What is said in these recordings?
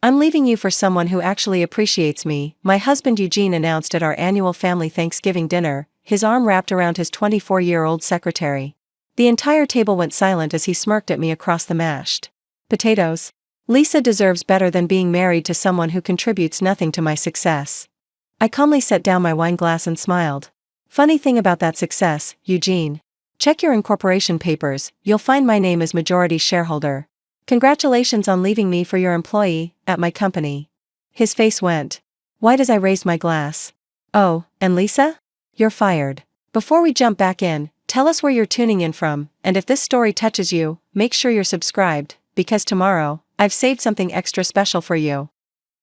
I'm leaving you for someone who actually appreciates me, my husband Eugene announced at our annual family Thanksgiving dinner, his arm wrapped around his 24-year-old secretary. The entire table went silent as he smirked at me across the mashed potatoes. Lisa deserves better than being married to someone who contributes nothing to my success. I calmly set down my wine glass and smiled. Funny thing about that success, Eugene. Check your incorporation papers, you'll find my name as majority shareholder. Congratulations on leaving me for your employee, at my company. His face went white as I raised my glass. Oh, and Lisa? You're fired. Before we jump back in, tell us where you're tuning in from, and if this story touches you, make sure you're subscribed, because tomorrow, I've saved something extra special for you.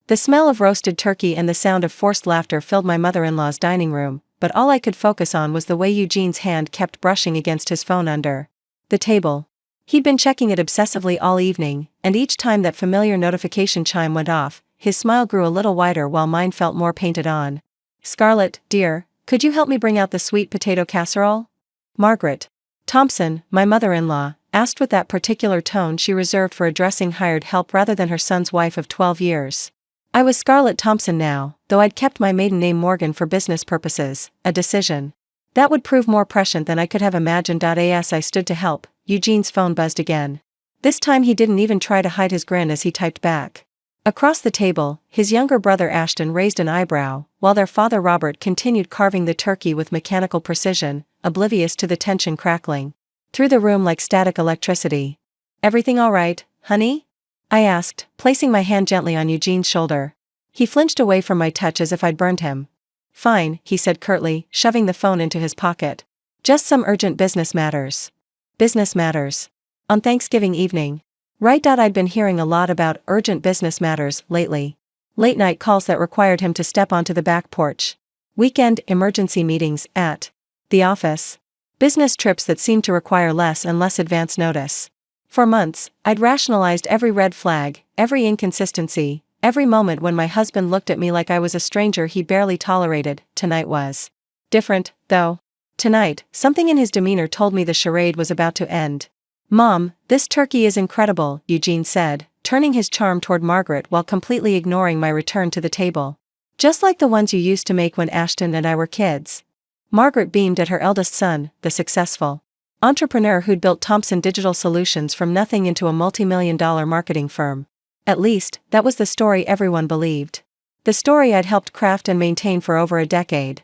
The smell of roasted turkey and the sound of forced laughter filled my mother-in-law's dining room, but all I could focus on was the way Eugene's hand kept brushing against his phone under the table. He'd been checking it obsessively all evening, and each time that familiar notification chime went off, his smile grew a little wider while mine felt more painted on. Scarlett, dear, could you help me bring out the sweet potato casserole? Margaret Thompson, my mother-in-law, asked with that particular tone she reserved for addressing hired help rather than her son's wife of 12 years. I was Scarlett Thompson now, though I'd kept my maiden name Morgan for business purposes, a decision that would prove more prescient than I could have imagined. As I stood to help, Eugene's phone buzzed again. This time he didn't even try to hide his grin as he typed back. Across the table, his younger brother Ashton raised an eyebrow, while their father Robert continued carving the turkey with mechanical precision, oblivious to the tension crackling through the room like static electricity. Everything all right, honey? I asked, placing my hand gently on Eugene's shoulder. He flinched away from my touch as if I'd burned him. Fine, he said curtly, shoving the phone into his pocket. Just some urgent business matters. Business matters. On Thanksgiving evening. Right. I'd been hearing a lot about urgent business matters lately. Late night calls that required him to step onto the back porch. Weekend emergency meetings at the office. Business trips that seemed to require less and less advance notice. For months, I'd rationalized every red flag, every inconsistency, every moment when my husband looked at me like I was a stranger he barely tolerated. Tonight was different, though. Tonight, something in his demeanor told me the charade was about to end. Mom, this turkey is incredible, Eugene said, turning his charm toward Margaret while completely ignoring my return to the table. Just like the ones you used to make when Ashton and I were kids. Margaret beamed at her eldest son, the successful entrepreneur who'd built Thompson Digital Solutions from nothing into a multi-million-dollar marketing firm. At least, that was the story everyone believed. The story I'd helped craft and maintain for over a decade.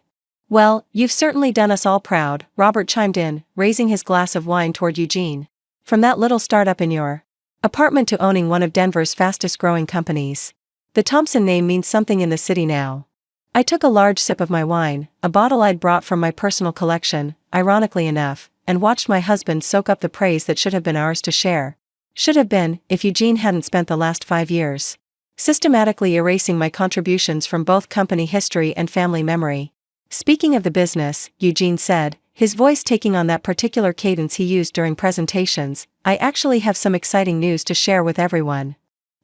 Well, you've certainly done us all proud, Robert chimed in, raising his glass of wine toward Eugene. From that little startup in your apartment to owning one of Denver's fastest-growing companies. The Thompson name means something in the city now. I took a large sip of my wine, a bottle I'd brought from my personal collection, ironically enough, and watched my husband soak up the praise that should have been ours to share. Should have been, if Eugene hadn't spent the last 5 years systematically erasing my contributions from both company history and family memory. Speaking of the business, Eugene said, his voice taking on that particular cadence he used during presentations, I actually have some exciting news to share with everyone.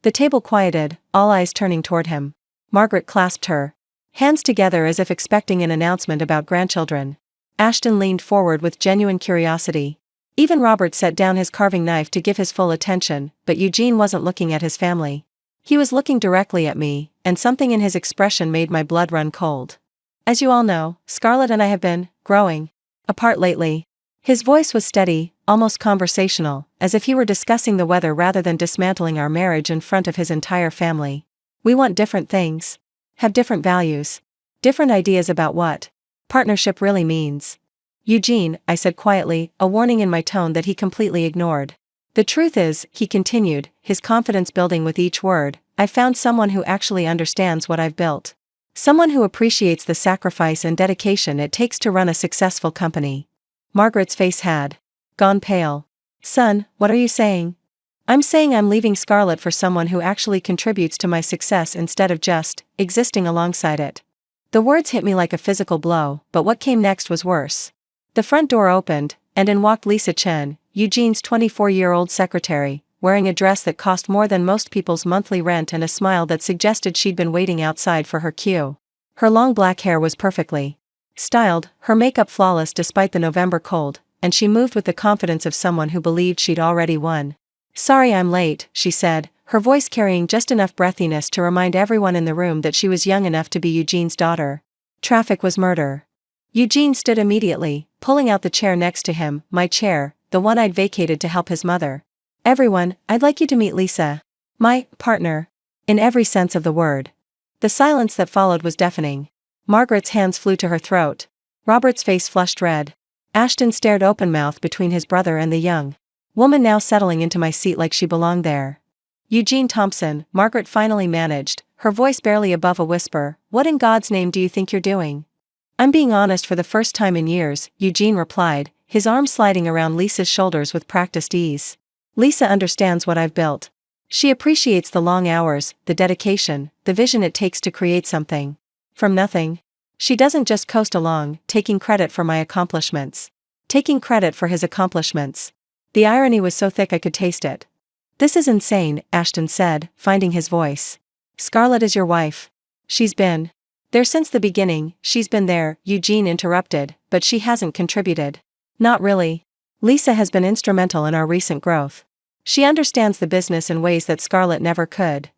The table quieted, all eyes turning toward him. Margaret clasped her hands together as if expecting an announcement about grandchildren. Ashton leaned forward with genuine curiosity. Even Robert set down his carving knife to give his full attention, but Eugene wasn't looking at his family. He was looking directly at me, and something in his expression made my blood run cold. As you all know, Scarlett and I have been growing apart lately. His voice was steady, almost conversational, as if he were discussing the weather rather than dismantling our marriage in front of his entire family. We want different things. Have different values. Different ideas about what partnership really means. Eugene, I said quietly, a warning in my tone that he completely ignored. The truth is, he continued, his confidence building with each word, I found someone who actually understands what I've built. Someone who appreciates the sacrifice and dedication it takes to run a successful company. Margaret's face had gone pale. Son, what are you saying? I'm saying I'm leaving Scarlett for someone who actually contributes to my success instead of just existing alongside it. The words hit me like a physical blow, but what came next was worse. The front door opened, and in walked Lisa Chen, Eugene's 24-year-old secretary, wearing a dress that cost more than most people's monthly rent and a smile that suggested she'd been waiting outside for her cue. Her long black hair was perfectly styled, her makeup flawless despite the November cold, and she moved with the confidence of someone who believed she'd already won. Sorry I'm late, she said, her voice carrying just enough breathiness to remind everyone in the room that she was young enough to be Eugene's daughter. Traffic was murder. Eugene stood immediately, pulling out the chair next to him, my chair, the one I'd vacated to help his mother. Everyone, I'd like you to meet Lisa. My partner. In every sense of the word. The silence that followed was deafening. Margaret's hands flew to her throat. Robert's face flushed red. Ashton stared open-mouthed between his brother and the young woman now settling into my seat like she belonged there. Eugene Thompson, Margaret finally managed, her voice barely above a whisper, what in God's name do you think you're doing? I'm being honest for the first time in years, Eugene replied, his arm sliding around Lisa's shoulders with practiced ease. Lisa understands what I've built. She appreciates the long hours, the dedication, the vision it takes to create something. From nothing. She doesn't just coast along, taking credit for my accomplishments. Taking credit for his accomplishments. The irony was so thick I could taste it. This is insane, Ashton said, finding his voice. Scarlett is your wife. She's been there since the beginning, she's been there, Eugene interrupted, but she hasn't contributed. Not really. Lisa has been instrumental in our recent growth. She understands the business in ways that Scarlett never could.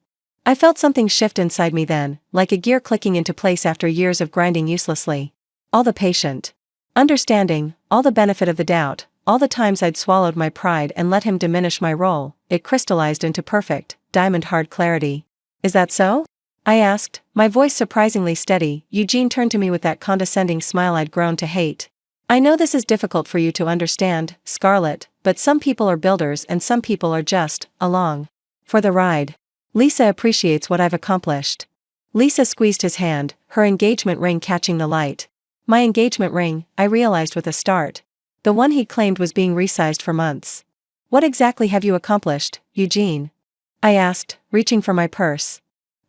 I felt something shift inside me then, like a gear clicking into place after years of grinding uselessly. All the patient understanding, all the benefit of the doubt, all the times I'd swallowed my pride and let him diminish my role, it crystallized into perfect, diamond-hard clarity. Is that so? I asked, my voice surprisingly steady. Eugene turned to me with that condescending smile I'd grown to hate. I know this is difficult for you to understand, Scarlett, but some people are builders and some people are just along for the ride. Lisa appreciates what I've accomplished. Lisa squeezed his hand, her engagement ring catching the light. My engagement ring, I realized with a start. The one he claimed was being resized for months. What exactly have you accomplished, Eugene? I asked, reaching for my purse.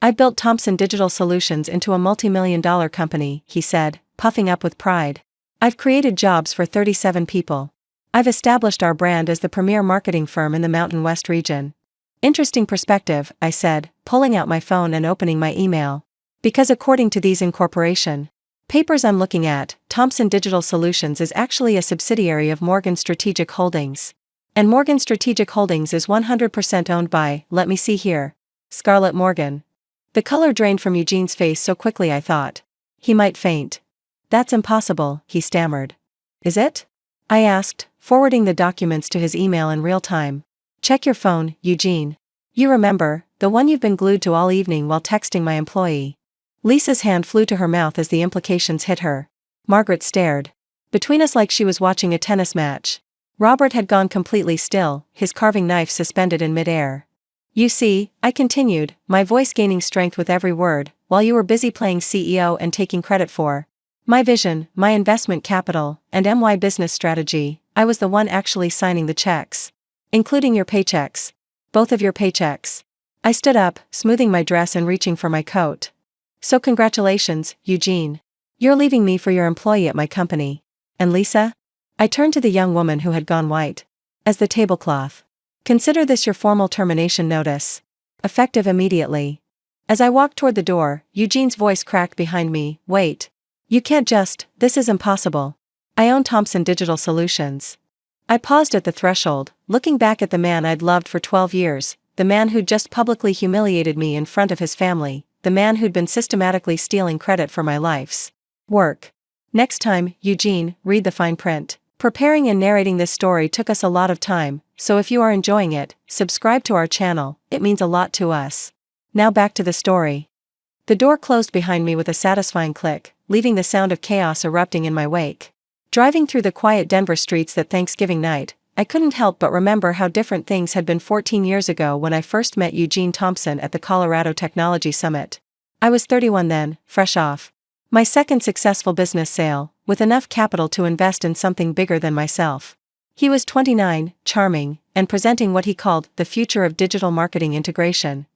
I built Thompson Digital Solutions into a multi-million-dollar company, he said, puffing up with pride. I've created jobs for 37 people. I've established our brand as the premier marketing firm in the Mountain West region. Interesting perspective, I said, pulling out my phone and opening my email. Because according to these incorporation papers I'm looking at, Thompson Digital Solutions is actually a subsidiary of Morgan Strategic Holdings. And Morgan Strategic Holdings is 100% owned by, let me see here, Scarlett Morgan. The color drained from Eugene's face so quickly I thought he might faint. That's impossible, he stammered. Is it? I asked, forwarding the documents to his email in real time. Check your phone, Eugene. You remember, the one you've been glued to all evening while texting my employee. Lisa's hand flew to her mouth as the implications hit her. Margaret stared between us like she was watching a tennis match. Robert had gone completely still, his carving knife suspended in midair. You see, I continued, my voice gaining strength with every word, while you were busy playing CEO and taking credit for my vision, my investment capital, and MY business strategy, I was the one actually signing the checks. Including your paychecks. Both of your paychecks. I stood up, smoothing my dress and reaching for my coat. So congratulations, Eugene. You're leaving me for your employee at my company. And Lisa? I turned to the young woman who had gone white as the tablecloth. Consider this your formal termination notice. Effective immediately. As I walked toward the door, Eugene's voice cracked behind me, wait. You can't just, this is impossible. I own Thompson Digital Solutions. I paused at the threshold, looking back at the man I'd loved for 12 years, the man who'd just publicly humiliated me in front of his family, the man who'd been systematically stealing credit for my life's work. Next time, Eugene, read the fine print. Preparing and narrating this story took us a lot of time, so if you are enjoying it, subscribe to our channel, it means a lot to us. Now back to the story. The door closed behind me with a satisfying click, leaving the sound of chaos erupting in my wake. Driving through the quiet Denver streets that Thanksgiving night, I couldn't help but remember how different things had been 14 years ago when I first met Eugene Thompson at the Colorado Technology Summit. I was 31 then, fresh off my second successful business sale, with enough capital to invest in something bigger than myself. He was 29, charming, and presenting what he called the future of digital marketing integration.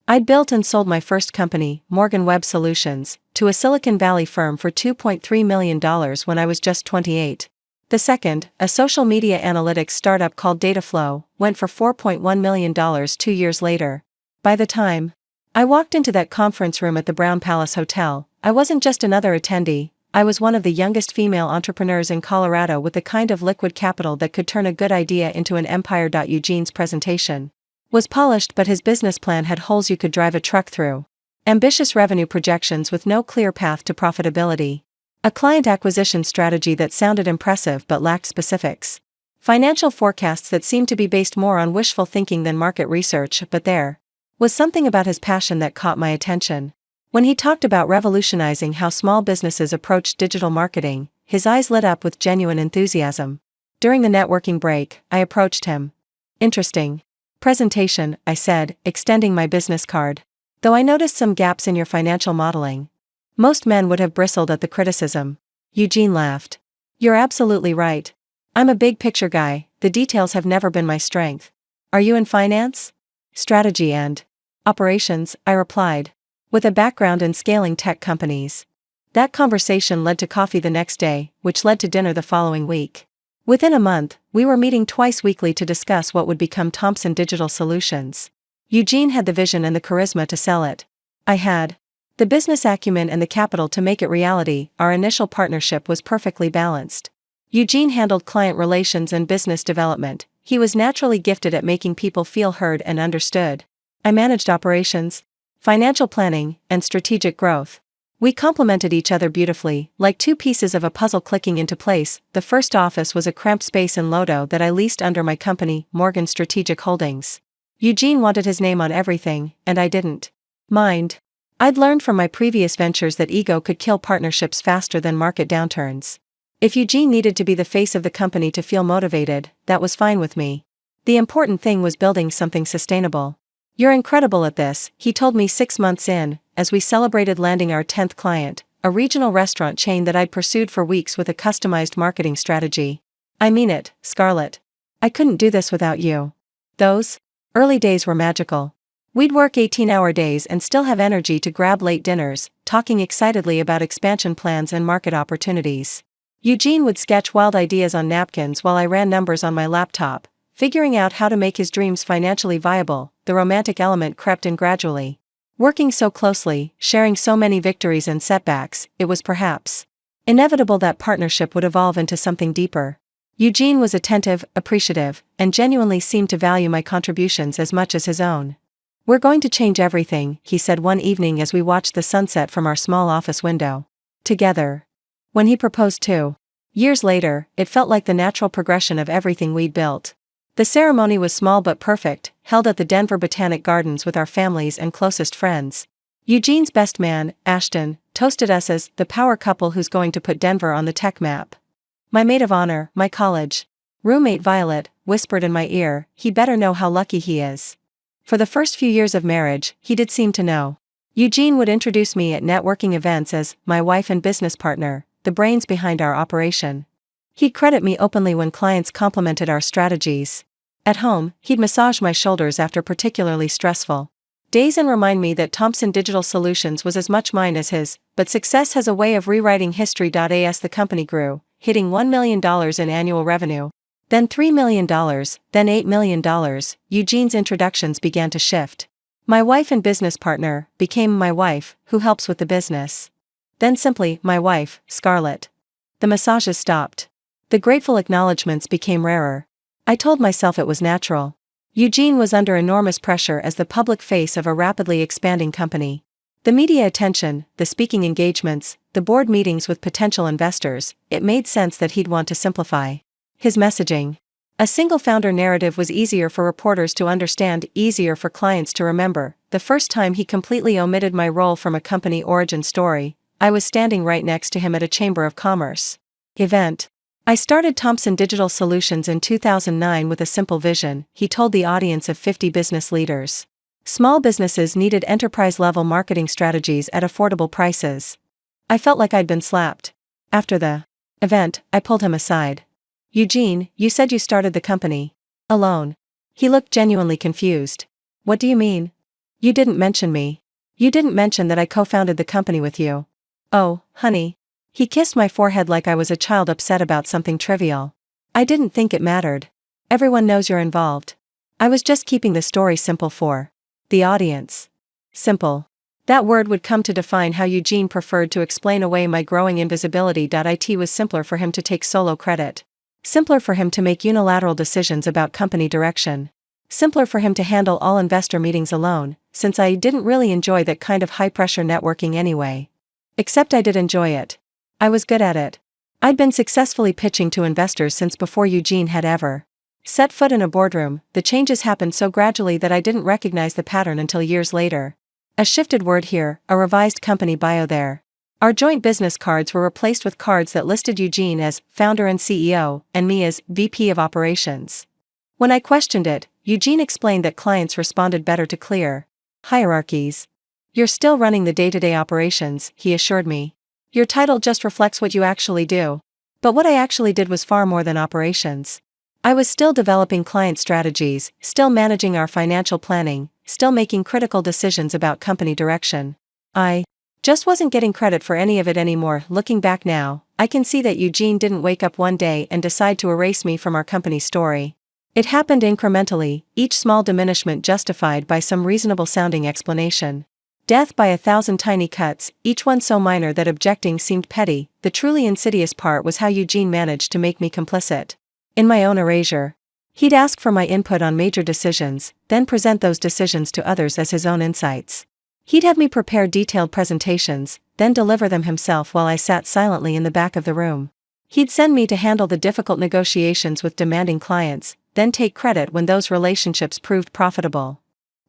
I'd built and sold my first company, Morgan Web Solutions, to a Silicon Valley firm for $2.3 million when I was just 28. The second, a social media analytics startup called Dataflow, went for $4.1 million 2 years later. By the time I walked into that conference room at the Brown Palace Hotel, I wasn't just another attendee, I was one of the youngest female entrepreneurs in Colorado with the kind of liquid capital that could turn a good idea into an empire. Eugene's presentation was polished, but his business plan had holes you could drive a truck through. Ambitious revenue projections with no clear path to profitability. A client acquisition strategy that sounded impressive but lacked specifics. Financial forecasts that seemed to be based more on wishful thinking than market research, but there was something about his passion that caught my attention. When he talked about revolutionizing how small businesses approach digital marketing, his eyes lit up with genuine enthusiasm. During the networking break, I approached him. Interesting presentation, I said, extending my business card. Though I noticed some gaps in your financial modeling. Most men would have bristled at the criticism. Eugene laughed. You're absolutely right. I'm a big picture guy, the details have never been my strength. Are you in finance? Strategy and operations, I replied. With a background in scaling tech companies. That conversation led to coffee the next day, which led to dinner the following week. Within a month, we were meeting twice weekly to discuss what would become Thomson Digital Solutions. Eugene had the vision and the charisma to sell it. I had the business acumen and the capital to make it reality. Our initial partnership was perfectly balanced. Eugene handled client relations and business development. He was naturally gifted at making people feel heard and understood. I managed operations, financial planning, and strategic growth. We complemented each other beautifully, like two pieces of a puzzle clicking into place. The first office was a cramped space in Lodo that I leased under my company, Morgan Strategic Holdings. Eugene wanted his name on everything, and I didn't mind. I'd learned from my previous ventures that ego could kill partnerships faster than market downturns. If Eugene needed to be the face of the company to feel motivated, that was fine with me. The important thing was building something sustainable. You're incredible at this, he told me 6 months in, as we celebrated landing our 10th client, a regional restaurant chain that I'd pursued for weeks with a customized marketing strategy. I mean it, Scarlett. I couldn't do this without you. Those early days were magical. We'd work 18-hour days and still have energy to grab late dinners, talking excitedly about expansion plans and market opportunities. Eugene would sketch wild ideas on napkins while I ran numbers on my laptop, figuring out how to make his dreams financially viable. The romantic element crept in gradually. Working so closely, sharing so many victories and setbacks, it was perhaps inevitable that partnership would evolve into something deeper. Eugene was attentive, appreciative, and genuinely seemed to value my contributions as much as his own. We're going to change everything, he said one evening as we watched the sunset from our small office window. Together. When he proposed 2 years later, it felt like the natural progression of everything we'd built. The ceremony was small but perfect, held at the Denver Botanic Gardens with our families and closest friends. Eugene's best man, Ashton, toasted us as the power couple who's going to put Denver on the tech map. My maid of honor, my college roommate Violet, whispered in my ear, he better know how lucky he is. For the first few years of marriage, he did seem to know. Eugene would introduce me at networking events as my wife and business partner, the brains behind our operation. He'd credit me openly when clients complimented our strategies. At home, he'd massage my shoulders after particularly stressful days and remind me that Thomson Digital Solutions was as much mine as his, but success has a way of rewriting history. As the company grew, hitting $1 million in annual revenue, then $3 million, then $8 million, Eugene's introductions began to shift. My wife and business partner became my wife, who helps with the business. Then simply, my wife, Scarlett. The massages stopped. The grateful acknowledgments became rarer. I told myself it was natural. Eugene was under enormous pressure as the public face of a rapidly expanding company. The media attention, the speaking engagements, the board meetings with potential investors, it made sense that he'd want to simplify his messaging. A single founder narrative was easier for reporters to understand, easier for clients to remember. The first time he completely omitted my role from a company origin story, I was standing right next to him at a Chamber of Commerce event. I started Thomson Digital Solutions in 2009 with a simple vision, he told the audience of 50 business leaders. Small businesses needed enterprise-level marketing strategies at affordable prices. I felt like I'd been slapped. After the event, I pulled him aside. Eugene, you said you started the company alone. He looked genuinely confused. What do you mean? You didn't mention me. You didn't mention that I co-founded the company with you. Oh, honey. He kissed my forehead like I was a child upset about something trivial. I didn't think it mattered. Everyone knows you're involved. I was just keeping the story simple for the audience. Simple. That word would come to define how Eugene preferred to explain away my growing invisibility. It was simpler for him to take solo credit. Simpler for him to make unilateral decisions about company direction. Simpler for him to handle all investor meetings alone, since I didn't really enjoy that kind of high-pressure networking anyway. Except I did enjoy it. I was good at it. I'd been successfully pitching to investors since before Eugene had ever set foot in a boardroom. The changes happened so gradually that I didn't recognize the pattern until years later. A shifted word here, a revised company bio there. Our joint business cards were replaced with cards that listed Eugene as founder and CEO, and me as VP of operations. When I questioned it, Eugene explained that clients responded better to clear hierarchies. You're still running the day-to-day operations, he assured me. Your title just reflects what you actually do. But what I actually did was far more than operations. I was still developing client strategies, still managing our financial planning, still making critical decisions about company direction. I just wasn't getting credit for any of it anymore. Looking back now, I can see that Eugene didn't wake up one day and decide to erase me from our company story. It happened incrementally, each small diminishment justified by some reasonable-sounding explanation. Death by 1,000 tiny cuts, each one so minor that objecting seemed petty. The truly insidious part was how Eugene managed to make me complicit in my own erasure. He'd ask for my input on major decisions, then present those decisions to others as his own insights. He'd have me prepare detailed presentations, then deliver them himself while I sat silently in the back of the room. He'd send me to handle the difficult negotiations with demanding clients, then take credit when those relationships proved profitable.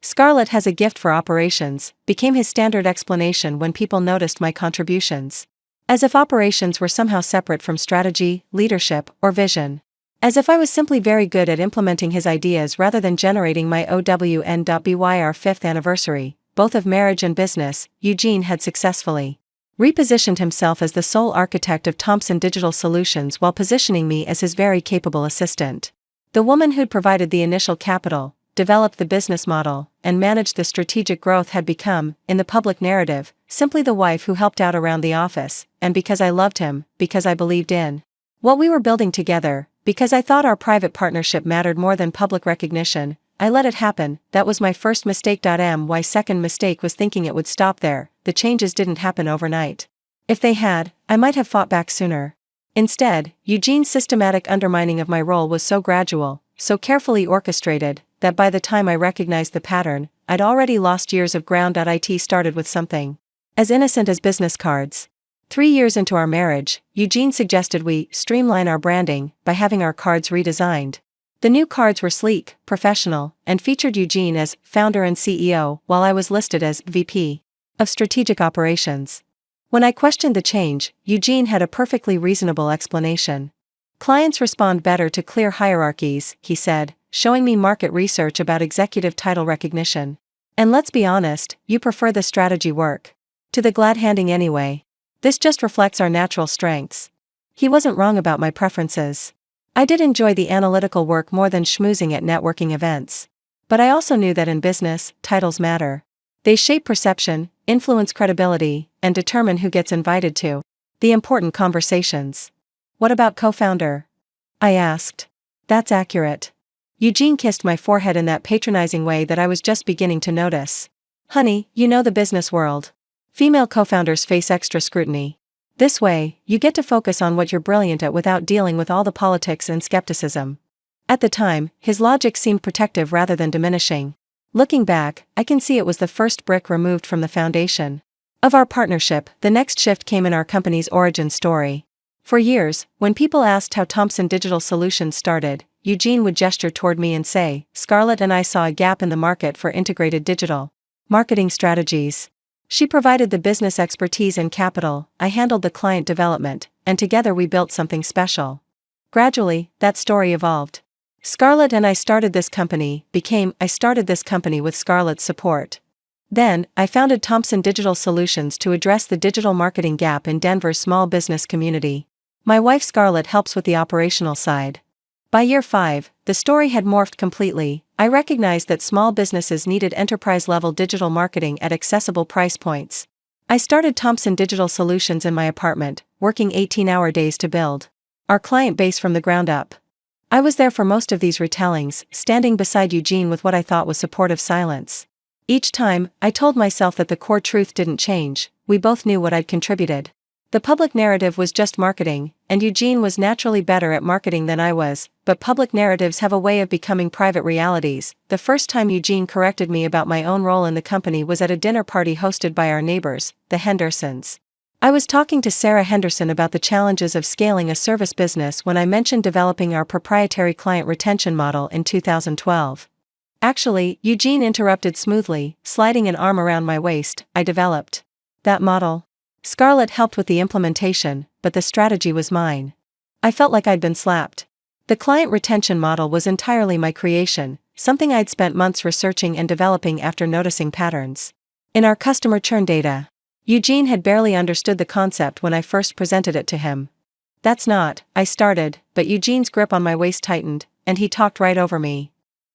Scarlett has a gift for operations, became his standard explanation when people noticed my contributions. As if operations were somehow separate from strategy, leadership, or vision. As if I was simply very good at implementing his ideas rather than generating my OWN.BY. Our 5th anniversary, both of marriage and business, Eugene had successfully repositioned himself as the sole architect of Thomson Digital Solutions while positioning me as his very capable assistant. The woman who'd provided the initial capital, developed the business model, and managed the strategic growth had become, in the public narrative, simply the wife who helped out around the office, and because I loved him, because I believed in what we were building together, because I thought our private partnership mattered more than public recognition, I let it happen. That was my first mistake. My second mistake was thinking it would stop there. The changes didn't happen overnight. If they had, I might have fought back sooner. Instead, Eugene's systematic undermining of my role was so gradual, so carefully orchestrated, that by the time I recognized the pattern, I'd already lost years of ground. It started with something as innocent as business cards. 3 years into our marriage, Eugene suggested we streamline our branding by having our cards redesigned. The new cards were sleek, professional, and featured Eugene as founder and CEO while I was listed as VP of Strategic Operations. When I questioned the change, Eugene had a perfectly reasonable explanation. Clients respond better to clear hierarchies, he said, showing me market research about executive title recognition. And let's be honest, you prefer the strategy work to the glad-handing anyway. This just reflects our natural strengths. He wasn't wrong about my preferences. I did enjoy the analytical work more than schmoozing at networking events. But I also knew that in business, titles matter. They shape perception, influence credibility, and determine who gets invited to the important conversations. What about co-founder? I asked. That's accurate. Eugene kissed my forehead in that patronizing way that I was just beginning to notice. Honey, you know the business world. Female co-founders face extra scrutiny. This way, you get to focus on what you're brilliant at without dealing with all the politics and skepticism. At the time, his logic seemed protective rather than diminishing. Looking back, I can see it was the first brick removed from the foundation of our partnership. The next shift came in our company's origin story. For years, when people asked how Thomson Digital Solutions started, Eugene would gesture toward me and say, Scarlett and I saw a gap in the market for integrated digital marketing strategies. She provided the business expertise and capital, I handled the client development, and together we built something special. Gradually, that story evolved. Scarlett and I started this company, I started this company with Scarlett's support. Then, I founded Thomson Digital Solutions to address the digital marketing gap in Denver's small business community. My wife Scarlett helps with the operational side. By year 5, the story had morphed completely. I recognized that small businesses needed enterprise-level digital marketing at accessible price points. I started Thomson Digital Solutions in my apartment, working 18-hour days to build our client base from the ground up. I was there for most of these retellings, standing beside Eugene with what I thought was supportive silence. Each time, I told myself that the core truth didn't change, we both knew what I'd contributed. The public narrative was just marketing, and Eugene was naturally better at marketing than I was, but public narratives have a way of becoming private realities. The first time Eugene corrected me about my own role in the company was at a dinner party hosted by our neighbors, the Hendersons. I was talking to Sarah Henderson about the challenges of scaling a service business when I mentioned developing our proprietary client retention model in 2012. Actually, Eugene interrupted smoothly, sliding an arm around my waist. I developed that model. Scarlett helped with the implementation, but the strategy was mine. I felt like I'd been slapped. The client retention model was entirely my creation, something I'd spent months researching and developing after noticing patterns in our customer churn data. Eugene had barely understood the concept when I first presented it to him. That's not, I started, but Eugene's grip on my waist tightened, and he talked right over me.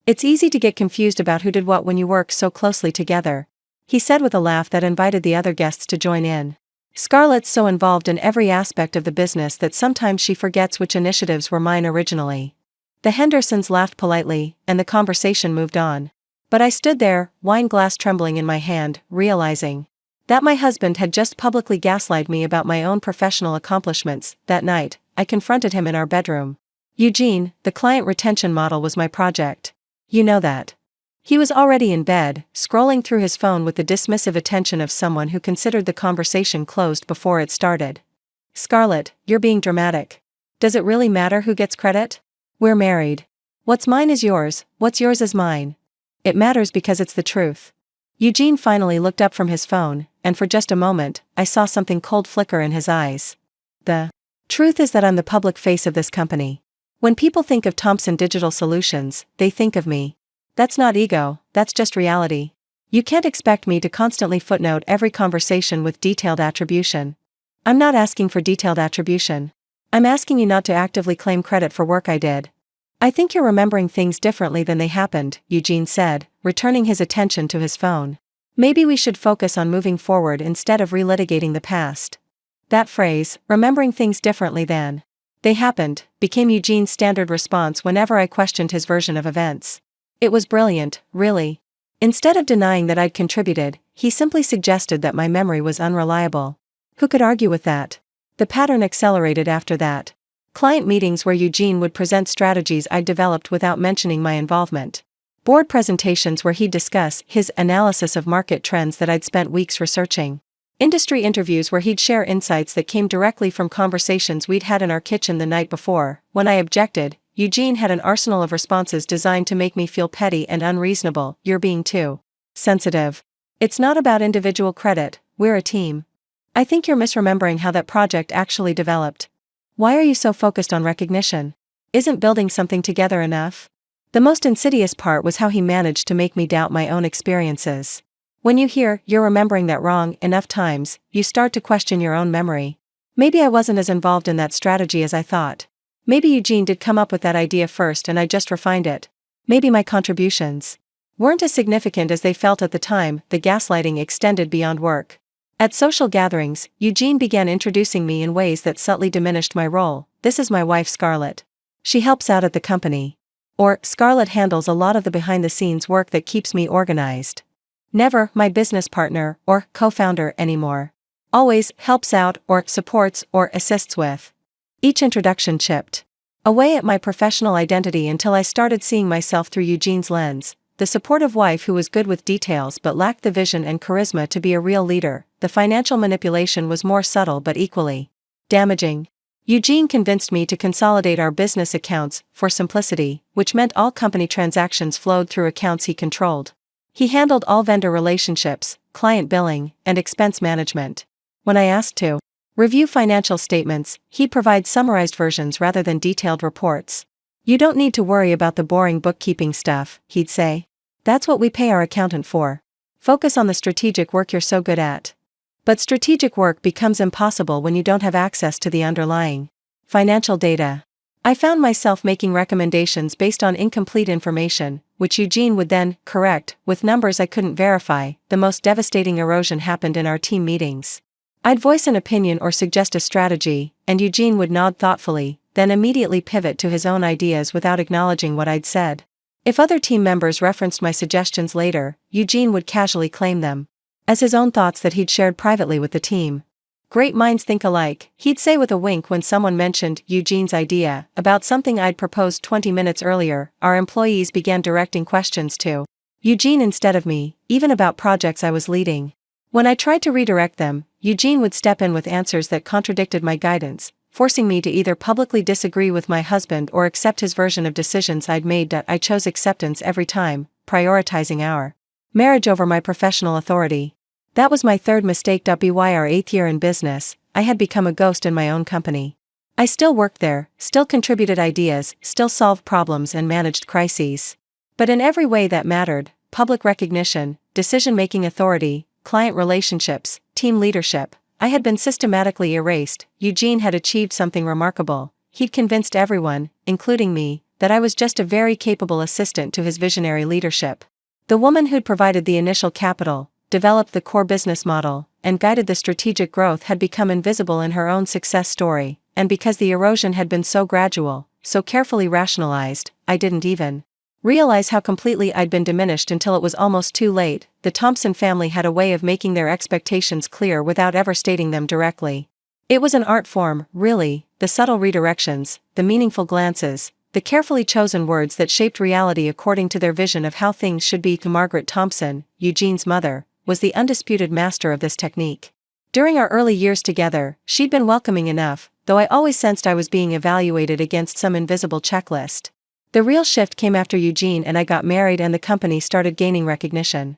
It's easy to get confused about who did what when you work so closely together, he said with a laugh that invited the other guests to join in. Scarlett's so involved in every aspect of the business that sometimes she forgets which initiatives were mine originally. The Hendersons laughed politely, and the conversation moved on. But I stood there, wine glass trembling in my hand, realizing that my husband had just publicly gaslighted me about my own professional accomplishments. That night, I confronted him in our bedroom. Eugene, the client retention model was my project. You know that. He was already in bed, scrolling through his phone with the dismissive attention of someone who considered the conversation closed before it started. Scarlett, you're being dramatic. Does it really matter who gets credit? We're married. What's mine is yours, what's yours is mine. It matters because it's the truth. Eugene finally looked up from his phone, and for just a moment, I saw something cold flicker in his eyes. The truth is that I'm the public face of this company. When people think of Thompson Digital Solutions, they think of me. That's not ego, that's just reality. You can't expect me to constantly footnote every conversation with detailed attribution. I'm not asking for detailed attribution. I'm asking you not to actively claim credit for work I did. I think you're remembering things differently than they happened, Eugene said, returning his attention to his phone. Maybe we should focus on moving forward instead of relitigating the past. That phrase, remembering things differently than they happened, became Eugene's standard response whenever I questioned his version of events. It was brilliant, really. Instead of denying that I'd contributed, he simply suggested that my memory was unreliable. Who could argue with that? The pattern accelerated after that. Client meetings where Eugene would present strategies I'd developed without mentioning my involvement. Board presentations where he'd discuss his analysis of market trends that I'd spent weeks researching. Industry interviews where he'd share insights that came directly from conversations we'd had in our kitchen the night before. When I objected, Eugene had an arsenal of responses designed to make me feel petty and unreasonable. You're being too sensitive. It's not about individual credit, we're a team. I think you're misremembering how that project actually developed. Why are you so focused on recognition? Isn't building something together enough? The most insidious part was how he managed to make me doubt my own experiences. When you hear, you're remembering that wrong enough times, you start to question your own memory. Maybe I wasn't as involved in that strategy as I thought. Maybe Eugene did come up with that idea first and I just refined it. Maybe my contributions weren't as significant as they felt at the time. The gaslighting extended beyond work. At social gatherings, Eugene began introducing me in ways that subtly diminished my role. This is my wife Scarlett. She helps out at the company. Or, Scarlett handles a lot of the behind-the-scenes work that keeps me organized. Never my business partner or co-founder anymore. Always helps out or supports or assists with. Each introduction chipped away at my professional identity until I started seeing myself through Eugene's lens, the supportive wife who was good with details but lacked the vision and charisma to be a real leader. The financial manipulation was more subtle but equally damaging. Eugene convinced me to consolidate our business accounts for simplicity, which meant all company transactions flowed through accounts he controlled. He handled all vendor relationships, client billing, and expense management. When I asked to review financial statements, he'd provide summarized versions rather than detailed reports. You don't need to worry about the boring bookkeeping stuff, he'd say. That's what we pay our accountant for. Focus on the strategic work you're so good at. But strategic work becomes impossible when you don't have access to the underlying financial data. I found myself making recommendations based on incomplete information, which Eugene would then correct with numbers I couldn't verify. The most devastating erosion happened in our team meetings. I'd voice an opinion or suggest a strategy, and Eugene would nod thoughtfully, then immediately pivot to his own ideas without acknowledging what I'd said. If other team members referenced my suggestions later, Eugene would casually claim them as his own thoughts that he'd shared privately with the team. Great minds think alike, he'd say with a wink when someone mentioned Eugene's idea about something I'd proposed 20 minutes earlier. Our employees began directing questions to Eugene instead of me, even about projects I was leading. When I tried to redirect them, Eugene would step in with answers that contradicted my guidance, forcing me to either publicly disagree with my husband or accept his version of decisions I'd made. I chose acceptance every time, prioritizing our marriage over my professional authority. That was my third mistake. By our 8th year in business, I had become a ghost in my own company. I still worked there, still contributed ideas, still solved problems and managed crises. But in every way that mattered, public recognition, decision-making authority, client relationships, team leadership, I had been systematically erased. Eugene had achieved something remarkable. He'd convinced everyone, including me, that I was just a very capable assistant to his visionary leadership. The woman who'd provided the initial capital, developed the core business model, and guided the strategic growth had become invisible in her own success story, and because the erosion had been so gradual, so carefully rationalized, I didn't even realize how completely I'd been diminished until it was almost too late. The Thompson family had a way of making their expectations clear without ever stating them directly. It was an art form, really, the subtle redirections, the meaningful glances, the carefully chosen words that shaped reality according to their vision of how things should be. Margaret Thompson, Eugene's mother, was the undisputed master of this technique. During our early years together, she'd been welcoming enough, though I always sensed I was being evaluated against some invisible checklist. The real shift came after Eugene and I got married and the company started gaining recognition.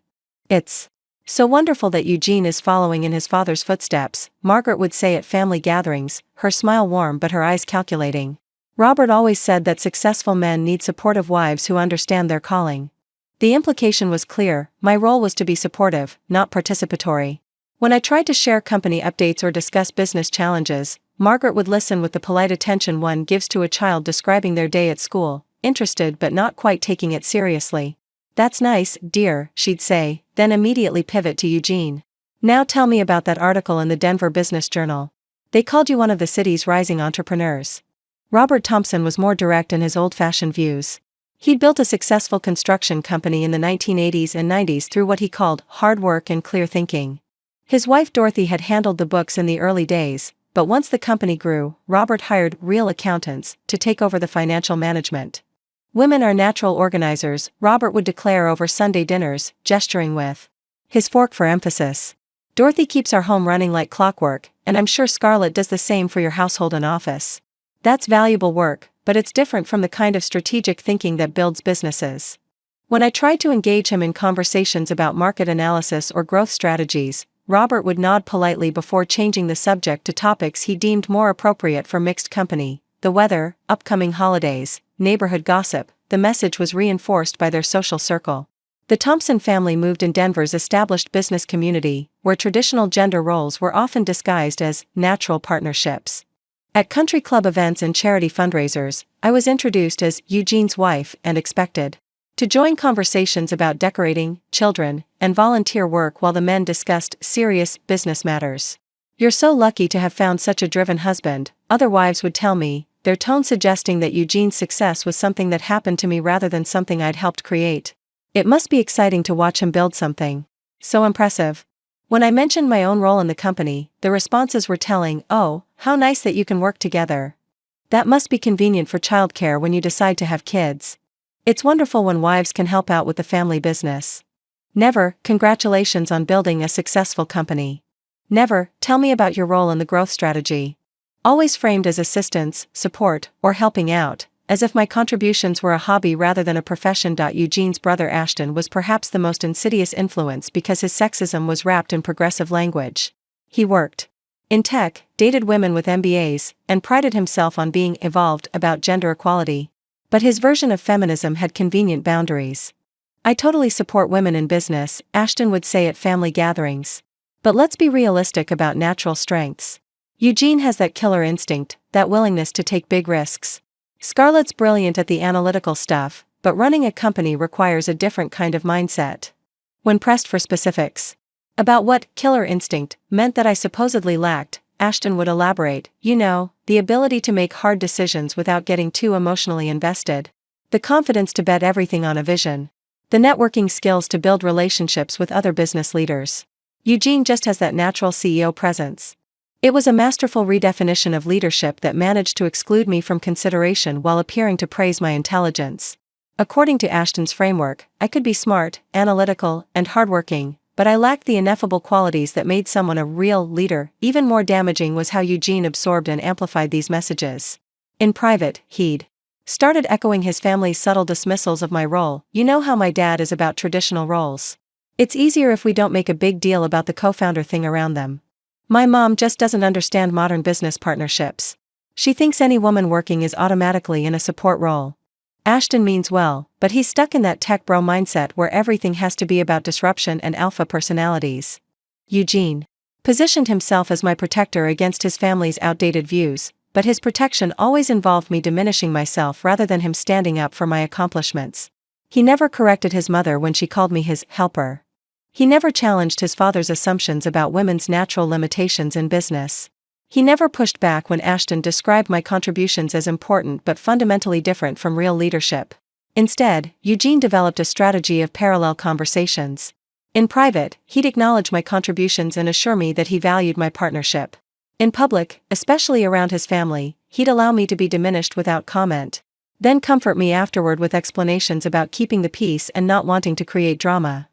"It's so wonderful that Eugene is following in his father's footsteps," Margaret would say at family gatherings, her smile warm but her eyes calculating. Robert always said that successful men need supportive wives who understand their calling. The implication was clear, my role was to be supportive, not participatory. When I tried to share company updates or discuss business challenges, Margaret would listen with the polite attention one gives to a child describing their day at school, interested but not quite taking it seriously. "That's nice, dear," she'd say, then immediately pivot to Eugene. "Now tell me about that article in the Denver Business Journal. They called you one of the city's rising entrepreneurs." Robert Thompson was more direct in his old-fashioned views. He'd built a successful construction company in the 1980s and 90s through what he called hard work and clear thinking. His wife Dorothy had handled the books in the early days, but once the company grew, Robert hired real accountants to take over the financial management. "Women are natural organizers," Robert would declare over Sunday dinners, gesturing with his fork for emphasis. "Dorothy keeps our home running like clockwork, and I'm sure Scarlett does the same for your household and office. That's valuable work, but it's different from the kind of strategic thinking that builds businesses." When I tried to engage him in conversations about market analysis or growth strategies, Robert would nod politely before changing the subject to topics he deemed more appropriate for mixed company: the weather, upcoming holidays, neighborhood gossip. The message was reinforced by their social circle. The Thompson family moved in Denver's established business community, where traditional gender roles were often disguised as natural partnerships. At country club events and charity fundraisers, I was introduced as Eugene's wife and expected to join conversations about decorating, children, and volunteer work while the men discussed serious business matters. "You're so lucky to have found such a driven husband," other wives would tell me, their tone suggesting that Eugene's success was something that happened to me rather than something I'd helped create. "It must be exciting to watch him build something so impressive." When I mentioned my own role in the company, the responses were telling. "Oh, how nice that you can work together. That must be convenient for childcare when you decide to have kids. It's wonderful when wives can help out with the family business." Never, "Congratulations on building a successful company." Never, "Tell me about your role in the growth strategy." Always framed as assistance, support, or helping out, as if my contributions were a hobby rather than a profession. Eugene's brother Ashton was perhaps the most insidious influence because his sexism was wrapped in progressive language. He worked in tech, dated women with MBAs, and prided himself on being evolved about gender equality. But his version of feminism had convenient boundaries. "I totally support women in business," Ashton would say at family gatherings. "But let's be realistic about natural strengths. Eugene has that killer instinct, that willingness to take big risks. Scarlett's brilliant at the analytical stuff, but running a company requires a different kind of mindset." When pressed for specifics about what killer instinct meant that I supposedly lacked, Ashton would elaborate, "You know, the ability to make hard decisions without getting too emotionally invested." The confidence to bet everything on a vision. The networking skills to build relationships with other business leaders. Eugene just has that natural CEO presence. It was a masterful redefinition of leadership that managed to exclude me from consideration while appearing to praise my intelligence. According to Ashton's framework, I could be smart, analytical, and hardworking, but I lacked the ineffable qualities that made someone a real leader. Even more damaging was how Eugene absorbed and amplified these messages. In private, he'd started echoing his family's subtle dismissals of my role. You know how my dad is about traditional roles. It's easier if we don't make a big deal about the co-founder thing around them. My mom just doesn't understand modern business partnerships. She thinks any woman working is automatically in a support role. Ashton means well, but he's stuck in that tech bro mindset where everything has to be about disruption and alpha personalities. Eugene positioned himself as my protector against his family's outdated views, but his protection always involved me diminishing myself rather than him standing up for my accomplishments. He never corrected his mother when she called me his helper. He never challenged his father's assumptions about women's natural limitations in business. He never pushed back when Ashton described my contributions as important but fundamentally different from real leadership. Instead, Eugene developed a strategy of parallel conversations. In private, he'd acknowledge my contributions and assure me that he valued my partnership. In public, especially around his family, he'd allow me to be diminished without comment. Then comfort me afterward with explanations about keeping the peace and not wanting to create drama.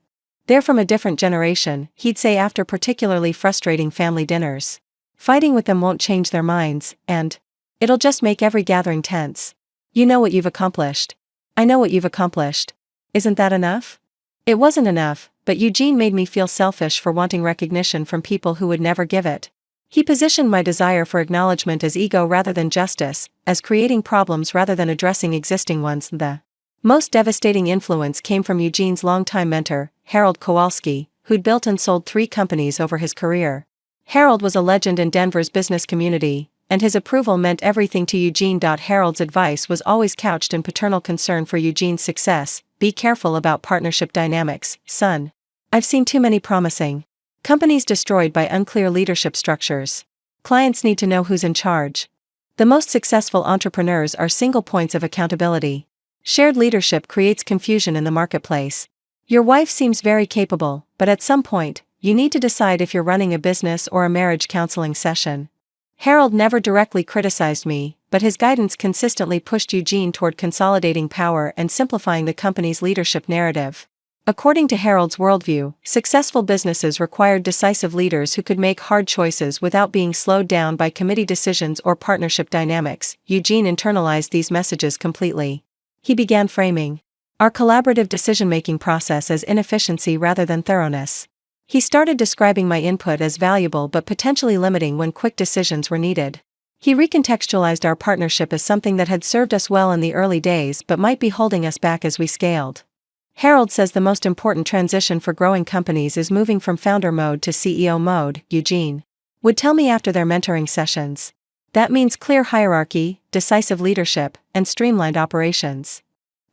They're from a different generation, he'd say after particularly frustrating family dinners. Fighting with them won't change their minds, and it'll just make every gathering tense. You know what you've accomplished. I know what you've accomplished. Isn't that enough? It wasn't enough, but Eugene made me feel selfish for wanting recognition from people who would never give it. He positioned my desire for acknowledgement as ego rather than justice, as creating problems rather than addressing existing ones. The most devastating influence came from Eugene's longtime mentor, Harold Kowalski, who'd built and sold 3 companies over his career. Harold was a legend in Denver's business community, and his approval meant everything to Eugene. Harold's advice was always couched in paternal concern for Eugene's success. Be careful about partnership dynamics, son. I've seen too many promising companies destroyed by unclear leadership structures. Clients need to know who's in charge. The most successful entrepreneurs are single points of accountability. Shared leadership creates confusion in the marketplace. Your wife seems very capable, but at some point, you need to decide if you're running a business or a marriage counseling session. Harold never directly criticized me, but his guidance consistently pushed Eugene toward consolidating power and simplifying the company's leadership narrative. According to Harold's worldview, successful businesses required decisive leaders who could make hard choices without being slowed down by committee decisions or partnership dynamics. Eugene internalized these messages completely. He began framing our collaborative decision-making process as inefficiency rather than thoroughness. He started describing my input as valuable but potentially limiting when quick decisions were needed. He recontextualized our partnership as something that had served us well in the early days but might be holding us back as we scaled. Harold says the most important transition for growing companies is moving from founder mode to CEO mode, Eugene would tell me after their mentoring sessions. That means clear hierarchy, decisive leadership, and streamlined operations.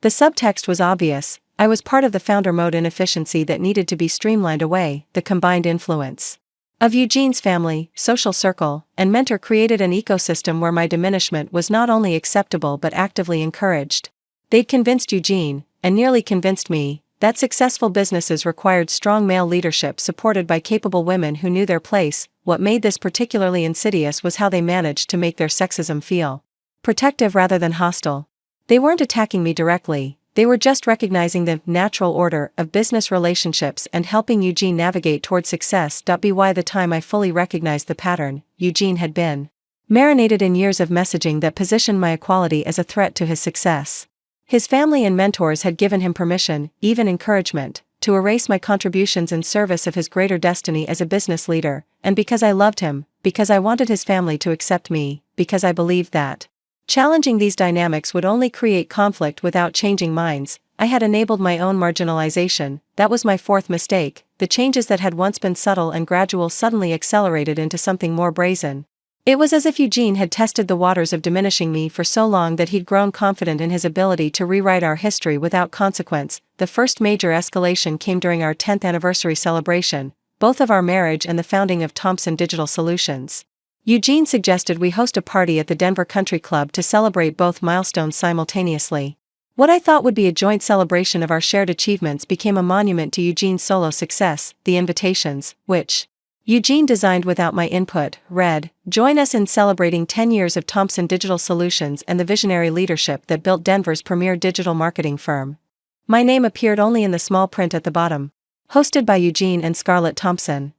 The subtext was obvious. I was part of the founder mode inefficiency that needed to be streamlined away. The combined influence of Eugene's family, social circle, and mentor created an ecosystem where my diminishment was not only acceptable but actively encouraged. They'd convinced Eugene, and nearly convinced me, that successful businesses required strong male leadership supported by capable women who knew their place. What made this particularly insidious was how they managed to make their sexism feel protective rather than hostile. They weren't attacking me directly. They were just recognizing the natural order of business relationships and helping Eugene navigate toward success. By the time I fully recognized the pattern, Eugene had been marinated in years of messaging that positioned my equality as a threat to his success. His family and mentors had given him permission, even encouragement, to erase my contributions in service of his greater destiny as a business leader, and because I loved him, because I wanted his family to accept me, because I believed that challenging these dynamics would only create conflict without changing minds, I had enabled my own marginalization. That was my fourth mistake. The changes that had once been subtle and gradual suddenly accelerated into something more brazen. It was as if Eugene had tested the waters of diminishing me for so long that he'd grown confident in his ability to rewrite our history without consequence. The first major escalation came during our 10th anniversary celebration, both of our marriage and the founding of Thompson Digital Solutions. Eugene suggested we host a party at the Denver Country Club to celebrate both milestones simultaneously. What I thought would be a joint celebration of our shared achievements became a monument to Eugene's solo success. The invitations, which Eugene designed without my input, read, "Join us in celebrating 10 years of Thomson Digital Solutions and the visionary leadership that built Denver's premier digital marketing firm." My name appeared only in the small print at the bottom. Hosted by Eugene and Scarlett Thompson.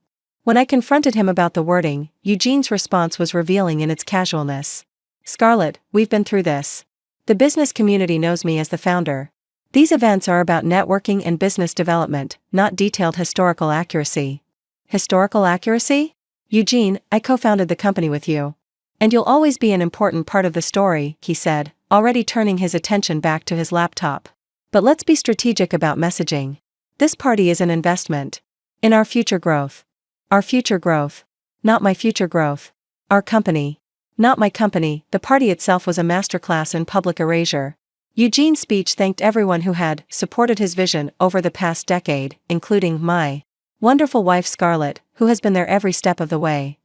When I confronted him about the wording, Eugene's response was revealing in its casualness. "Scarlett, we've been through this. The business community knows me as the founder. These events are about networking and business development, not detailed historical accuracy." Historical accuracy? "Eugene, I co-founded the company with you. And you'll always be an important part of the story," he said, already turning his attention back to his laptop. "But let's be strategic about messaging. This party is an investment in our future growth. Our future growth. Not my future growth. Our company. Not my company." The party itself was a masterclass in public erasure. Eugene's speech thanked everyone who had supported his vision over the past decade, including my wonderful wife Scarlett, who has been there every step of the way.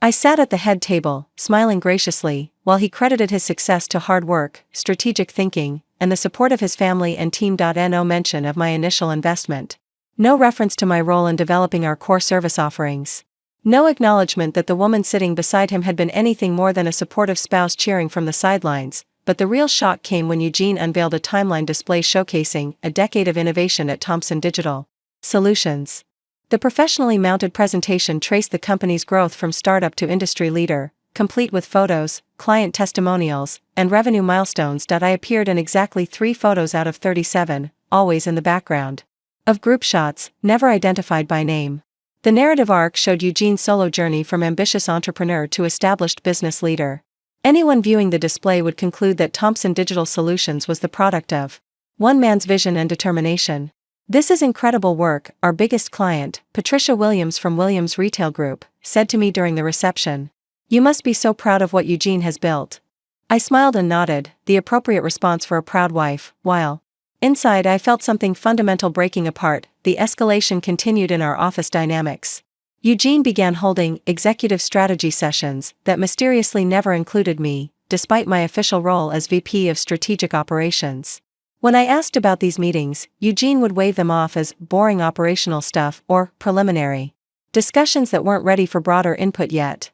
I sat at the head table, smiling graciously, while he credited his success to hard work, strategic thinking, and the support of his family and team. No mention of my initial investment. No reference to my role in developing our core service offerings. No acknowledgement that the woman sitting beside him had been anything more than a supportive spouse cheering from the sidelines. But the real shock came when Eugene unveiled a timeline display showcasing a decade of innovation at Thomson Digital Solutions. The professionally mounted presentation traced the company's growth from startup to industry leader, complete with photos, client testimonials, and revenue milestones. I appeared in exactly 3 photos out of 37, always in the background of group shots, never identified by name. The narrative arc showed Eugene's solo journey from ambitious entrepreneur to established business leader. Anyone viewing the display would conclude that Thomson Digital Solutions was the product of one man's vision and determination. "This is incredible work," our biggest client, Patricia Williams from Williams Retail Group, said to me during the reception. "You must be so proud of what Eugene has built." I smiled and nodded, the appropriate response for a proud wife, while inside I felt something fundamental breaking apart. The escalation continued in our office dynamics. Eugene began holding executive strategy sessions that mysteriously never included me, despite my official role as VP of Strategic Operations. When I asked about these meetings, Eugene would wave them off as boring operational stuff or preliminary discussions that weren't ready for broader input yet.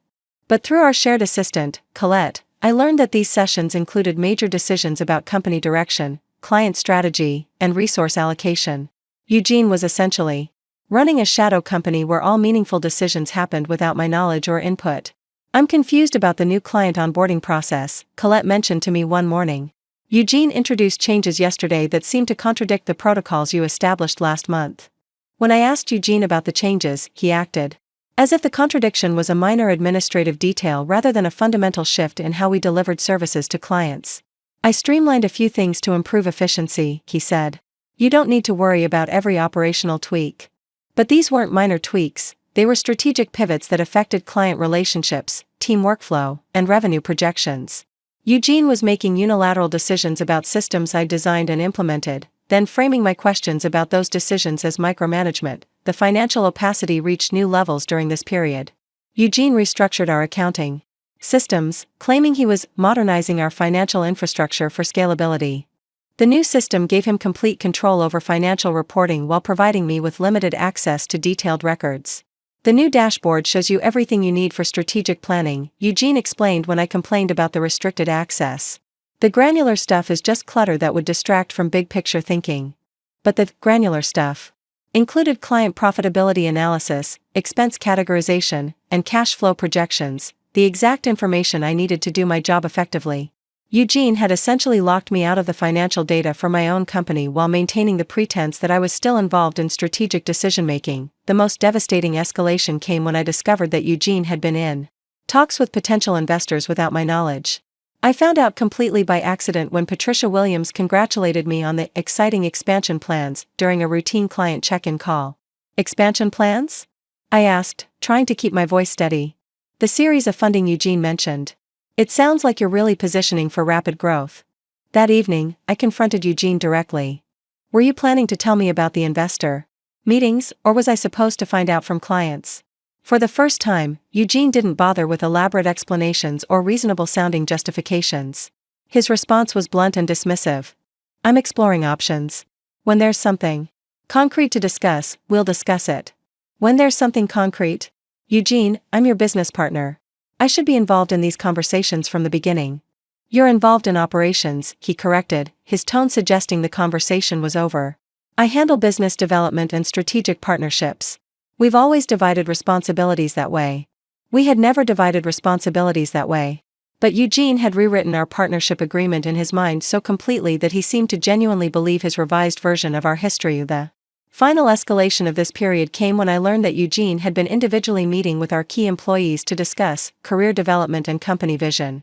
But through our shared assistant, Colette, I learned that these sessions included major decisions about company direction, client strategy, and resource allocation. Eugene was essentially running a shadow company where all meaningful decisions happened without my knowledge or input. "I'm confused about the new client onboarding process," Colette mentioned to me one morning. "Eugene introduced changes yesterday that seem to contradict the protocols you established last month." When I asked Eugene about the changes, he acted as if the contradiction was a minor administrative detail rather than a fundamental shift in how we delivered services to clients. "I streamlined a few things to improve efficiency," he said. "You don't need to worry about every operational tweak." But these weren't minor tweaks, they were strategic pivots that affected client relationships, team workflow, and revenue projections. Eugene was making unilateral decisions about systems I designed and implemented, then framing my questions about those decisions as micromanagement. The financial opacity reached new levels during this period. Eugene restructured our accounting systems, claiming he was modernizing our financial infrastructure for scalability. The new system gave him complete control over financial reporting while providing me with limited access to detailed records. "The new dashboard shows you everything you need for strategic planning," Eugene explained when I complained about the restricted access. "The granular stuff is just clutter that would distract from big-picture thinking." But the granular stuff included client profitability analysis, expense categorization, and cash flow projections, the exact information I needed to do my job effectively. Eugene had essentially locked me out of the financial data for my own company while maintaining the pretense that I was still involved in strategic decision-making. The most devastating escalation came when I discovered that Eugene had been in talks with potential investors without my knowledge. I found out completely by accident when Patricia Williams congratulated me on the exciting expansion plans during a routine client check-in call. "Expansion plans?" I asked, trying to keep my voice steady. "The series of funding Eugene mentioned. It sounds like you're really positioning for rapid growth." That evening, I confronted Eugene directly. "Were you planning to tell me about the investor meetings, or was I supposed to find out from clients?" For the first time, Eugene didn't bother with elaborate explanations or reasonable-sounding justifications. His response was blunt and dismissive. I'm exploring options. When there's something concrete to discuss, we'll discuss it. When there's something concrete? Eugene, I'm your business partner. I should be involved in these conversations from the beginning. You're involved in operations, he corrected, his tone suggesting the conversation was over. I handle business development and strategic partnerships. We've always divided responsibilities that way. We had never divided responsibilities that way. But Eugene had rewritten our partnership agreement in his mind so completely that he seemed to genuinely believe his revised version of our history. The final escalation of this period came when I learned that Eugene had been individually meeting with our key employees to discuss career development and company vision.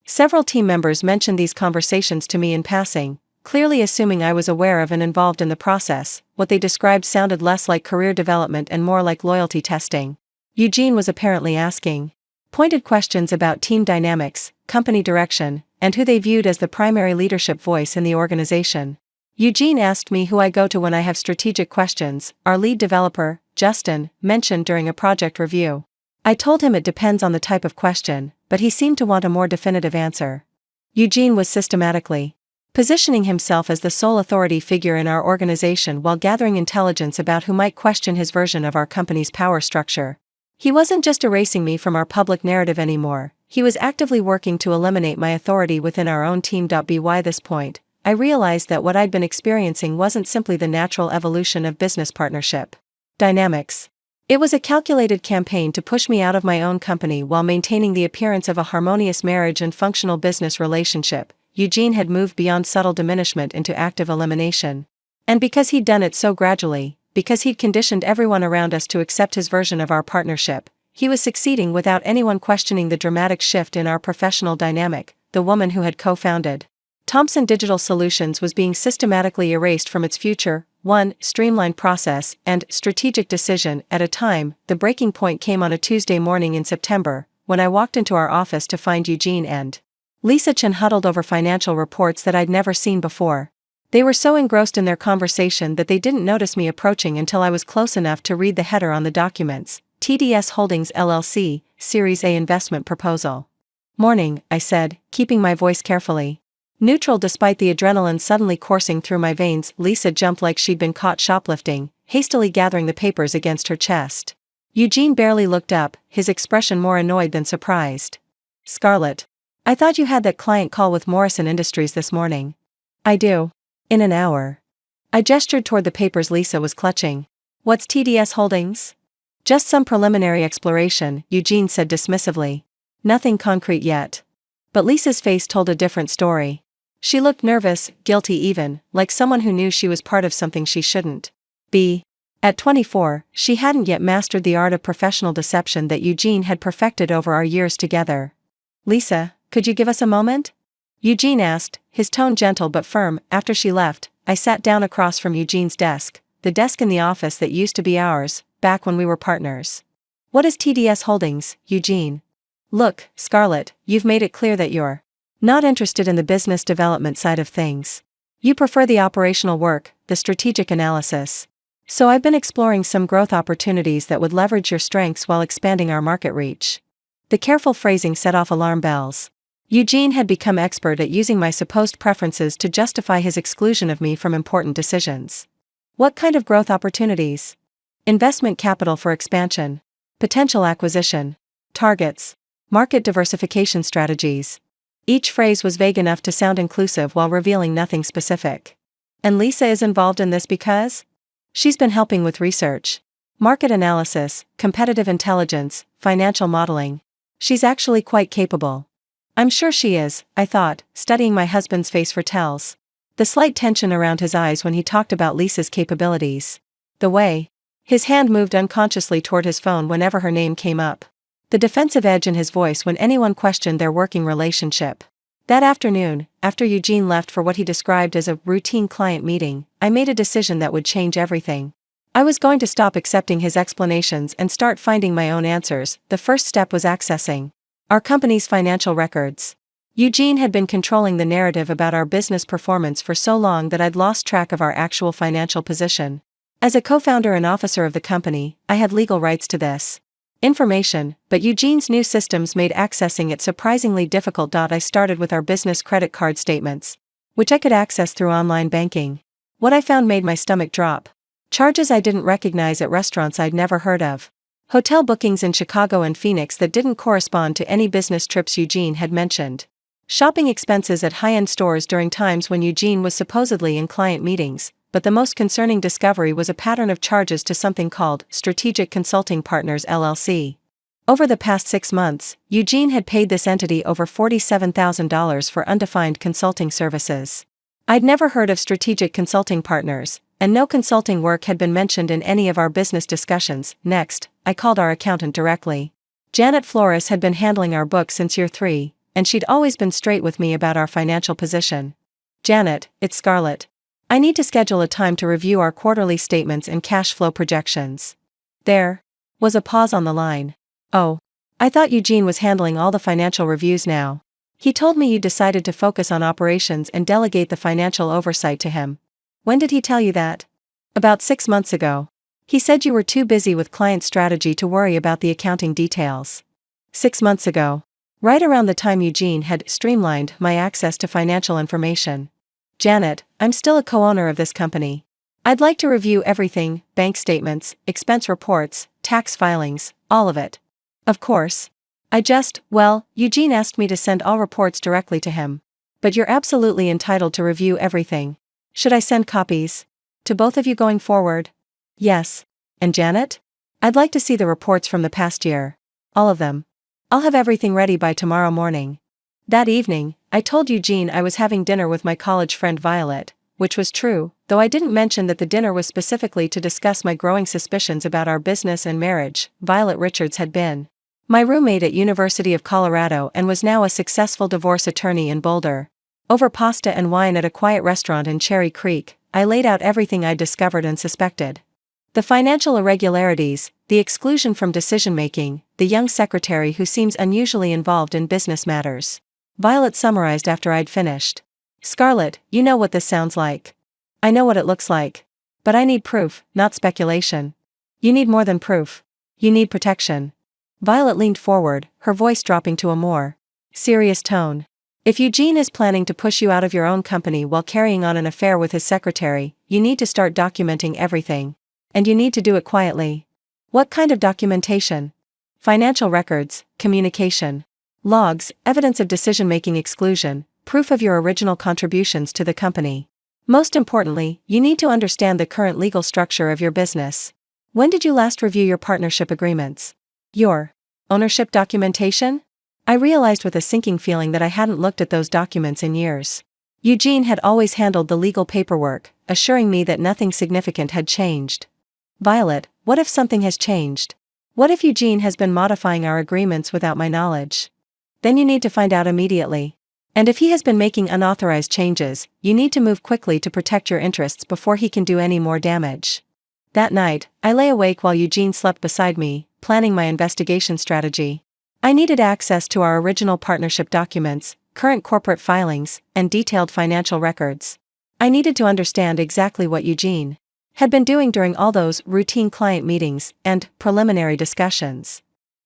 Several team members mentioned these conversations to me in passing, clearly assuming I was aware of and involved in the process. What they described sounded less like career development and more like loyalty testing. Eugene was apparently asking pointed questions about team dynamics, company direction, and who they viewed as the primary leadership voice in the organization. Eugene asked me who I go to when I have strategic questions. Our lead developer, Justin, mentioned during a project review. I told him it depends on the type of question, but he seemed to want a more definitive answer. Eugene was systematically positioning himself as the sole authority figure in our organization while gathering intelligence about who might question his version of our company's power structure. He wasn't just erasing me from our public narrative anymore, he was actively working to eliminate my authority within our own team. By this point, I realized that what I'd been experiencing wasn't simply the natural evolution of business partnership dynamics. It was a calculated campaign to push me out of my own company while maintaining the appearance of a harmonious marriage and functional business relationship. Eugene had moved beyond subtle diminishment into active elimination. And because he'd done it so gradually, because he'd conditioned everyone around us to accept his version of our partnership, he was succeeding without anyone questioning the dramatic shift in our professional dynamic. The woman who had co-founded Thomson Digital Solutions was being systematically erased from its future, one streamlined process and strategic decision at a time. The breaking point came on a Tuesday morning in September, when I walked into our office to find Eugene and Lisa Chen huddled over financial reports that I'd never seen before. They were so engrossed in their conversation that they didn't notice me approaching until I was close enough to read the header on the documents: TDS Holdings LLC, Series A Investment Proposal. Morning, I said, keeping my voice carefully neutral despite the adrenaline suddenly coursing through my veins. Lisa jumped like she'd been caught shoplifting, hastily gathering the papers against her chest. Eugene barely looked up, his expression more annoyed than surprised. Scarlett, I thought you had that client call with Morrison Industries this morning. I do. In an hour. I gestured toward the papers Lisa was clutching. What's TDS Holdings? Just some preliminary exploration, Eugene said dismissively. Nothing concrete yet. But Lisa's face told a different story. She looked nervous, guilty even, like someone who knew she was part of something she shouldn't be. At 24, she hadn't yet mastered the art of professional deception that Eugene had perfected over our years together. Lisa, could you give us a moment? Eugene asked, his tone gentle but firm. After she left, I sat down across from Eugene's desk, the desk in the office that used to be ours, back when we were partners. What is TDS Holdings, Eugene? Look, Scarlett, you've made it clear that you're not interested in the business development side of things. You prefer the operational work, the strategic analysis. So I've been exploring some growth opportunities that would leverage your strengths while expanding our market reach. The careful phrasing set off alarm bells. Eugene had become expert at using my supposed preferences to justify his exclusion of me from important decisions. What kind of growth opportunities? Investment capital for expansion. Potential acquisition. Targets. Market diversification strategies. Each phrase was vague enough to sound inclusive while revealing nothing specific. And Lisa is involved in this because? She's been helping with research, market analysis, competitive intelligence, financial modeling. She's actually quite capable. I'm sure she is, I thought, studying my husband's face for tells. The slight tension around his eyes when he talked about Lisa's capabilities. The way his hand moved unconsciously toward his phone whenever her name came up. The defensive edge in his voice when anyone questioned their working relationship. That afternoon, after Eugene left for what he described as a routine client meeting, I made a decision that would change everything. I was going to stop accepting his explanations and start finding my own answers. The first step was accessing our company's financial records. Eugene had been controlling the narrative about our business performance for so long that I'd lost track of our actual financial position. As a co-founder and officer of the company, I had legal rights to this information, but Eugene's new systems made accessing it surprisingly difficult. I started with our business credit card statements. which I could access through online banking. What I found made my stomach drop. Charges I didn't recognize at restaurants I'd never heard of. Hotel bookings in Chicago and Phoenix that didn't correspond to any business trips Eugene had mentioned. Shopping expenses at high-end stores during times when Eugene was supposedly in client meetings, but the most concerning discovery was a pattern of charges to something called Strategic Consulting Partners LLC. Over the past 6 months, Eugene had paid this entity over $47,000 for undefined consulting services. I'd never heard of Strategic Consulting Partners, and no consulting work had been mentioned in any of our business discussions. Next, I called our accountant directly. Janet Flores had been handling our books since year 3, and she'd always been straight with me about our financial position. Janet, it's Scarlett. I need to schedule a time to review our quarterly statements and cash flow projections. There was a pause on the line. Oh, I thought Eugene was handling all the financial reviews now. He told me you decided to focus on operations and delegate the financial oversight to him. When did he tell you that? About 6 months ago. He said you were too busy with client strategy to worry about the accounting details. 6 months ago. Right around the time Eugene had streamlined my access to financial information. Janet, I'm still a co-owner of this company. I'd like to review everything, bank statements, expense reports, tax filings, all of it. Of course. Eugene asked me to send all reports directly to him. But you're absolutely entitled to review everything. Should I send copies? To both of you going forward? Yes. And Janet? I'd like to see the reports from the past year. All of them. I'll have everything ready by tomorrow morning. That evening, I told Eugene I was having dinner with my college friend Violet, which was true, though I didn't mention that the dinner was specifically to discuss my growing suspicions about our business and marriage. Violet Richards had been my roommate at University of Colorado and was now a successful divorce attorney in Boulder. Over pasta and wine at a quiet restaurant in Cherry Creek, I laid out everything I'd discovered and suspected. The financial irregularities, the exclusion from decision-making, the young secretary who seems unusually involved in business matters. Violet summarized after I'd finished. Scarlett, you know what this sounds like. I know what it looks like. But I need proof, not speculation. You need more than proof. You need protection. Violet leaned forward, her voice dropping to a more serious tone. If Eugene is planning to push you out of your own company while carrying on an affair with his secretary, you need to start documenting everything. And you need to do it quietly. What kind of documentation? Financial records, communication, logs, evidence of decision-making exclusion, proof of your original contributions to the company. Most importantly, you need to understand the current legal structure of your business. When did you last review your partnership agreements? Your ownership documentation? I realized with a sinking feeling that I hadn't looked at those documents in years. Eugene had always handled the legal paperwork, assuring me that nothing significant had changed. Violet, what if something has changed? What if Eugene has been modifying our agreements without my knowledge? Then you need to find out immediately. And if he has been making unauthorized changes, you need to move quickly to protect your interests before he can do any more damage. That night, I lay awake while Eugene slept beside me, planning my investigation strategy. I needed access to our original partnership documents, current corporate filings, and detailed financial records. I needed to understand exactly what Eugene had been doing during all those routine client meetings and preliminary discussions.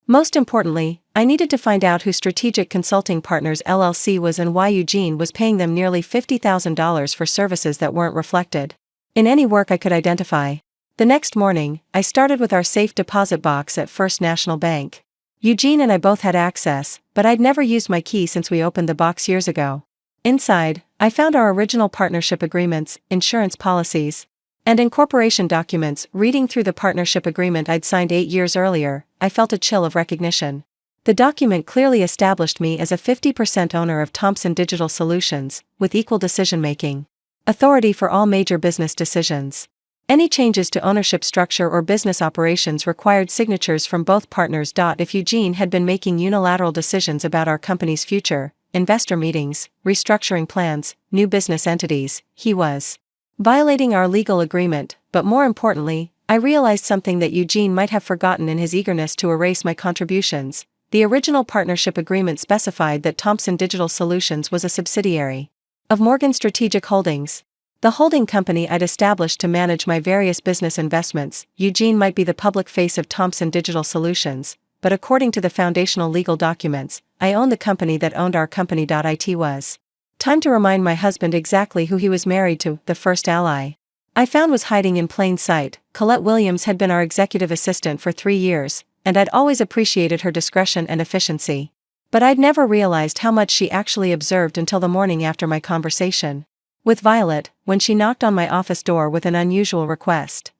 Most importantly, I needed to find out who Strategic Consulting Partners LLC was and why Eugene was paying them nearly $50,000 for services that weren't reflected in any work I could identify. The next morning, I started with our safe deposit box at First National Bank. Eugene and I both had access, but I'd never used my key since we opened the box years ago. Inside, I found our original partnership agreements, insurance policies, and incorporation documents. Reading through the partnership agreement I'd signed 8 years earlier, I felt a chill of recognition. The document clearly established me as a 50% owner of Thomson Digital Solutions, with equal decision-making authority for all major business decisions. Any changes to ownership structure or business operations required signatures from both partners. If Eugene had been making unilateral decisions about our company's future, investor meetings, restructuring plans, new business entities, he was violating our legal agreement. But more importantly, I realized something that Eugene might have forgotten in his eagerness to erase my contributions. The original partnership agreement specified that Thomson Digital Solutions was a subsidiary of Morgan Strategic Holdings, the holding company I'd established to manage my various business investments. Eugene might be the public face of Thomson Digital Solutions, but according to the foundational legal documents, I owned the company that owned our company. It was Time to remind my husband exactly who he was married to. The first ally I found was hiding in plain sight. Colette Williams had been our executive assistant for 3 years, and I'd always appreciated her discretion and efficiency. But I'd never realized how much she actually observed until the morning after my conversation with Violet, when she knocked on my office door with an unusual request.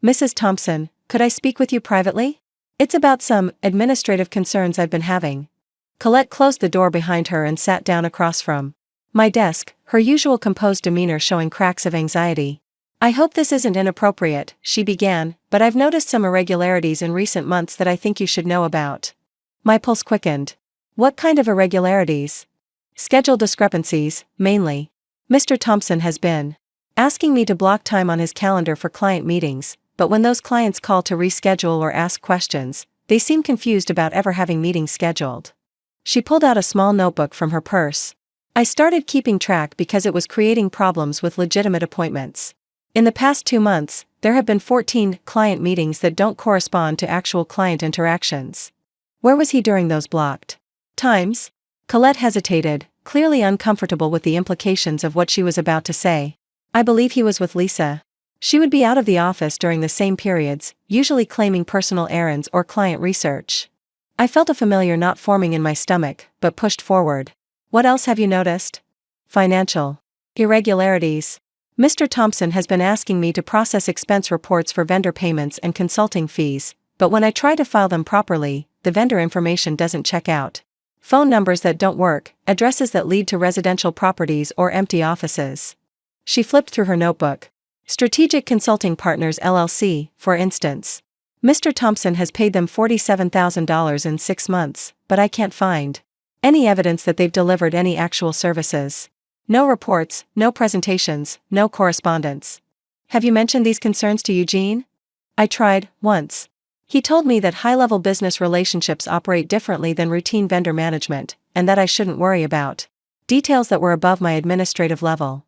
"Mrs. Thompson, could I speak with you privately? It's about some administrative concerns I've been having." Colette closed the door behind her and sat down across from my desk, her usual composed demeanor showing cracks of anxiety. "I hope this isn't inappropriate," she began, "but I've noticed some irregularities in recent months that I think you should know about." My pulse quickened. "What kind of irregularities?" "Schedule discrepancies, mainly. Mr. Thompson has been asking me to block time on his calendar for client meetings, but when those clients call to reschedule or ask questions, they seem confused about ever having meetings scheduled." She pulled out a small notebook from her purse. "I started keeping track because it was creating problems with legitimate appointments. In the past 2 months, there have been 14 client meetings that don't correspond to actual client interactions." "Where was he during those blocked times?" Colette hesitated, clearly uncomfortable with the implications of what she was about to say. "I believe he was with Lisa. She would be out of the office during the same periods, usually claiming personal errands or client research." I felt a familiar knot forming in my stomach, but pushed forward. "What else have you noticed?" "Financial irregularities. Mr. Thompson has been asking me to process expense reports for vendor payments and consulting fees, but when I try to file them properly, the vendor information doesn't check out. Phone numbers that don't work, addresses that lead to residential properties or empty offices." She flipped through her notebook. "Strategic Consulting Partners LLC, for instance. Mr. Thompson has paid them $47,000 in 6 months, but I can't find any evidence that they've delivered any actual services. No reports, no presentations, no correspondence." "Have you mentioned these concerns to Eugene?" "I tried, once. He told me that high-level business relationships operate differently than routine vendor management, and that I shouldn't worry about details that were above my administrative level."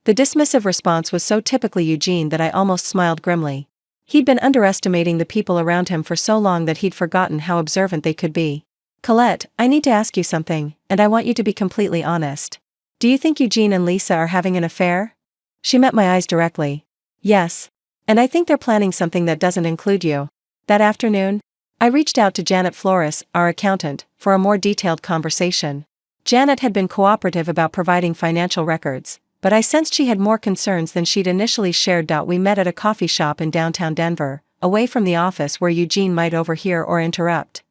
The dismissive response was so typically Eugene that I almost smiled grimly. He'd been underestimating the people around him for so long that he'd forgotten how observant they could be. "Colette, I need to ask you something, and I want you to be completely honest. Do you think Eugene and Lisa are having an affair?" She met my eyes directly. "Yes. And I think they're planning something that doesn't include you." That afternoon, I reached out to Janet Flores, our accountant, for a more detailed conversation. Janet had been cooperative about providing financial records, but I sensed she had more concerns than she'd initially shared. We met at a coffee shop in downtown Denver, away from the office where Eugene might overhear or interrupt.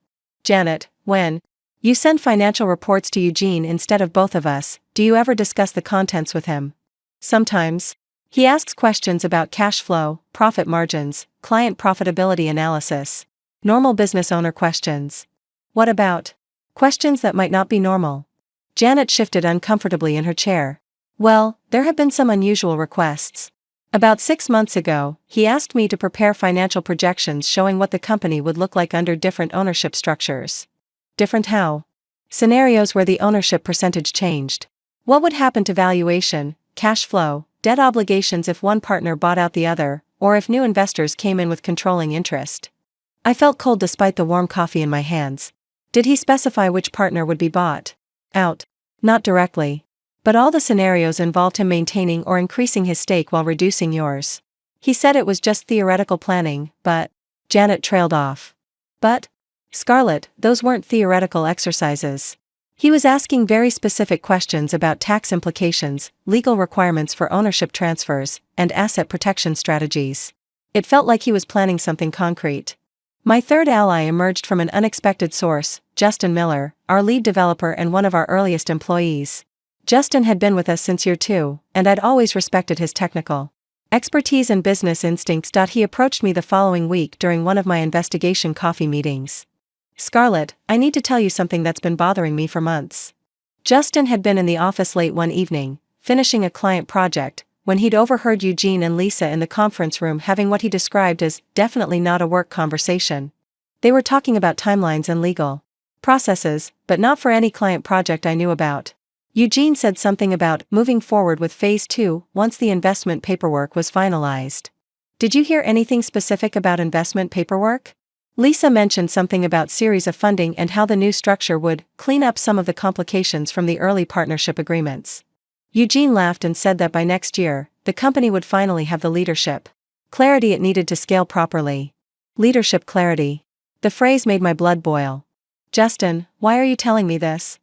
"Janet, when you send financial reports to Eugene instead of both of us, do you ever discuss the contents with him?" "Sometimes. He asks questions about cash flow, profit margins, client profitability analysis. Normal business owner questions." "What about questions that might not be normal?" Janet shifted uncomfortably in her chair. "Well, there have been some unusual requests. About 6 months ago, he asked me to prepare financial projections showing what the company would look like under different ownership structures." "Different how?" "Scenarios where the ownership percentage changed. What would happen to valuation, cash flow, debt obligations if one partner bought out the other, or if new investors came in with controlling interest?" I felt cold despite the warm coffee in my hands. "Did he specify which partner would be bought out?" "Not directly. But all the scenarios involved him maintaining or increasing his stake while reducing yours. He said it was just theoretical planning, but..." Janet trailed off. "But? Scarlett, those weren't theoretical exercises. He was asking very specific questions about tax implications, legal requirements for ownership transfers, and asset protection strategies. It felt like he was planning something concrete." My third ally emerged from an unexpected source, Justin Miller, our lead developer and one of our earliest employees. Justin had been with us since year 2, and I'd always respected his technical expertise and business instincts. He approached me the following week during one of my investigation coffee meetings. "Scarlett, I need to tell you something that's been bothering me for months." Justin had been in the office late one evening, finishing a client project, when he'd overheard Eugene and Lisa in the conference room having what he described as definitely not a work conversation. They were talking about timelines and legal processes, but not for any client project I knew about. Eugene said something about moving forward with Phase 2 once the investment paperwork was finalized. "Did you hear anything specific about investment paperwork?" Lisa mentioned something about series of funding and how the new structure would clean up some of the complications from the early partnership agreements. Eugene laughed and said that by next year, the company would finally have the leadership clarity it needed to scale properly. Leadership clarity. The phrase made my blood boil. Justin, why are you telling me this?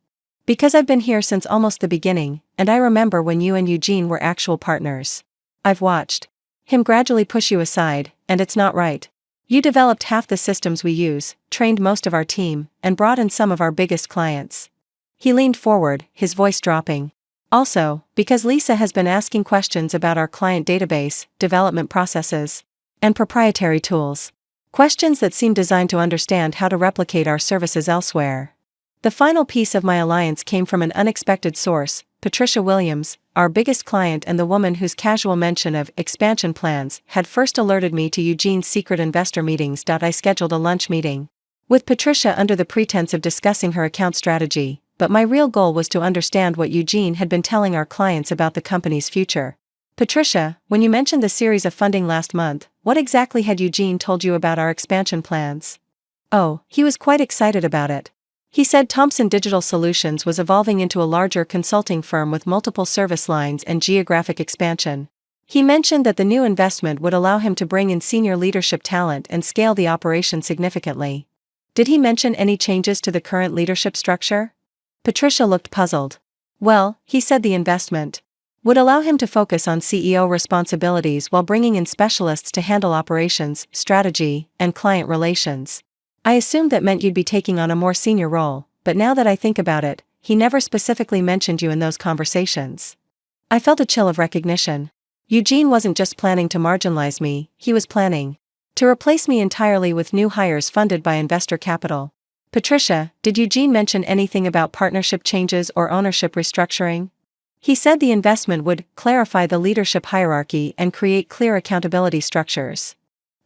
Because I've been here since almost the beginning, and I remember when you and Eugene were actual partners. I've watched him gradually push you aside, and it's not right. You developed half the systems we use, trained most of our team, and brought in some of our biggest clients. He leaned forward, his voice dropping. Also, because Lisa has been asking questions about our client database, development processes, and proprietary tools. Questions that seem designed to understand how to replicate our services elsewhere. The final piece of my alliance came from an unexpected source, Patricia Williams, our biggest client and the woman whose casual mention of expansion plans had first alerted me to Eugene's secret investor meetings. I scheduled a lunch meeting with Patricia under the pretense of discussing her account strategy, but my real goal was to understand what Eugene had been telling our clients about the company's future. Patricia, when you mentioned the series of funding last month, what exactly had Eugene told you about our expansion plans? Oh, he was quite excited about it. He said Thomson Digital Solutions was evolving into a larger consulting firm with multiple service lines and geographic expansion. He mentioned that the new investment would allow him to bring in senior leadership talent and scale the operation significantly. Did he mention any changes to the current leadership structure? Patricia looked puzzled. Well, he said the investment would allow him to focus on CEO responsibilities while bringing in specialists to handle operations, strategy, and client relations. I assumed that meant you'd be taking on a more senior role, but now that I think about it, he never specifically mentioned you in those conversations. I felt a chill of recognition. Eugene wasn't just planning to marginalize me, he was planning to replace me entirely with new hires funded by investor capital. Patricia, did Eugene mention anything about partnership changes or ownership restructuring? He said the investment would clarify the leadership hierarchy and create clear accountability structures.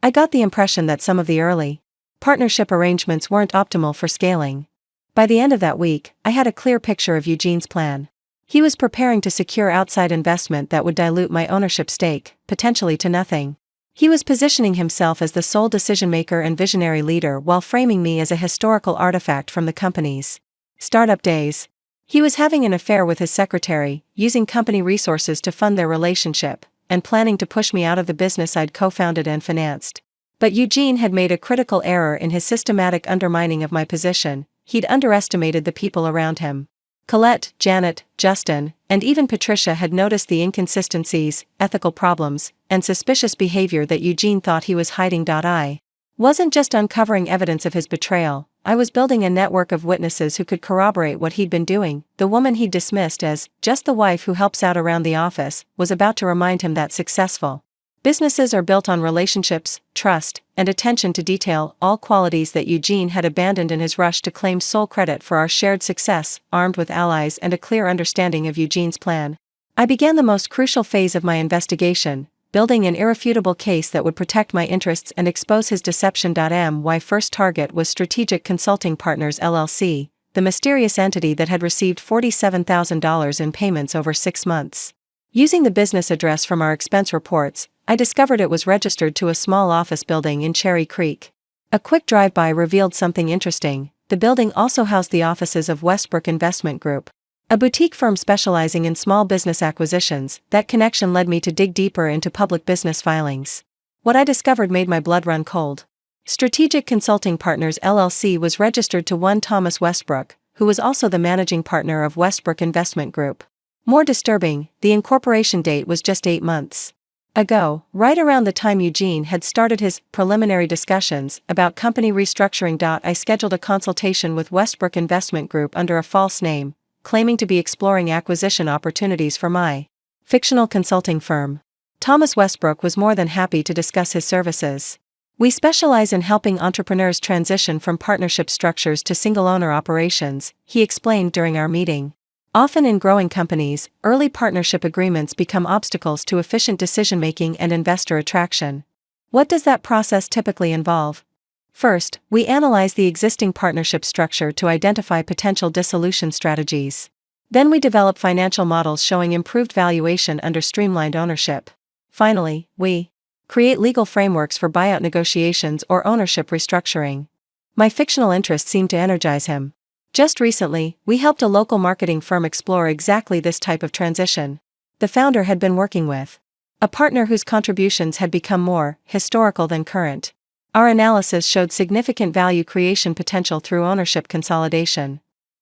I got the impression that some of the early partnership arrangements weren't optimal for scaling. By the end of that week, I had a clear picture of Eugene's plan. He was preparing to secure outside investment that would dilute my ownership stake, potentially to nothing. He was positioning himself as the sole decision-maker and visionary leader while framing me as a historical artifact from the company's startup days. He was having an affair with his secretary, using company resources to fund their relationship, and planning to push me out of the business I'd co-founded and financed. But Eugene had made a critical error in his systematic undermining of my position. He'd underestimated the people around him. Colette, Janet, Justin, and even Patricia had noticed the inconsistencies, ethical problems, and suspicious behavior that Eugene thought he was hiding. I wasn't just uncovering evidence of his betrayal, I was building a network of witnesses who could corroborate what he'd been doing. The woman he'd dismissed as just the wife who helps out around the office was about to remind him that successful businesses are built on relationships, trust, and attention to detail, all qualities that Eugene had abandoned in his rush to claim sole credit for our shared success. Armed with allies and a clear understanding of Eugene's plan, I began the most crucial phase of my investigation, building an irrefutable case that would protect my interests and expose his deception. My first target was Strategic Consulting Partners LLC, the mysterious entity that had received $47,000 in payments over 6 months. Using the business address from our expense reports, I discovered it was registered to a small office building in Cherry Creek. A quick drive-by revealed something interesting. The building also housed the offices of Westbrook Investment Group, a boutique firm specializing in small business acquisitions. That connection led me to dig deeper into public business filings. What I discovered made my blood run cold. Strategic Consulting Partners LLC was registered to one Thomas Westbrook, who was also the managing partner of Westbrook Investment Group. More disturbing, the incorporation date was just 8 months ago, right around the time Eugene had started his preliminary discussions about company restructuring. I scheduled a consultation with Westbrook Investment Group under a false name, claiming to be exploring acquisition opportunities for my fictional consulting firm. Thomas Westbrook was more than happy to discuss his services. We specialize in helping entrepreneurs transition from partnership structures to single-owner operations, he explained during our meeting. Often in growing companies, early partnership agreements become obstacles to efficient decision-making and investor attraction. What does that process typically involve? First, we analyze the existing partnership structure to identify potential dissolution strategies. Then we develop financial models showing improved valuation under streamlined ownership. Finally, we create legal frameworks for buyout negotiations or ownership restructuring. My fictional interest seemed to energize him. Just recently, we helped a local marketing firm explore exactly this type of transition. The founder had been working with a partner whose contributions had become more historical than current. Our analysis showed significant value creation potential through ownership consolidation.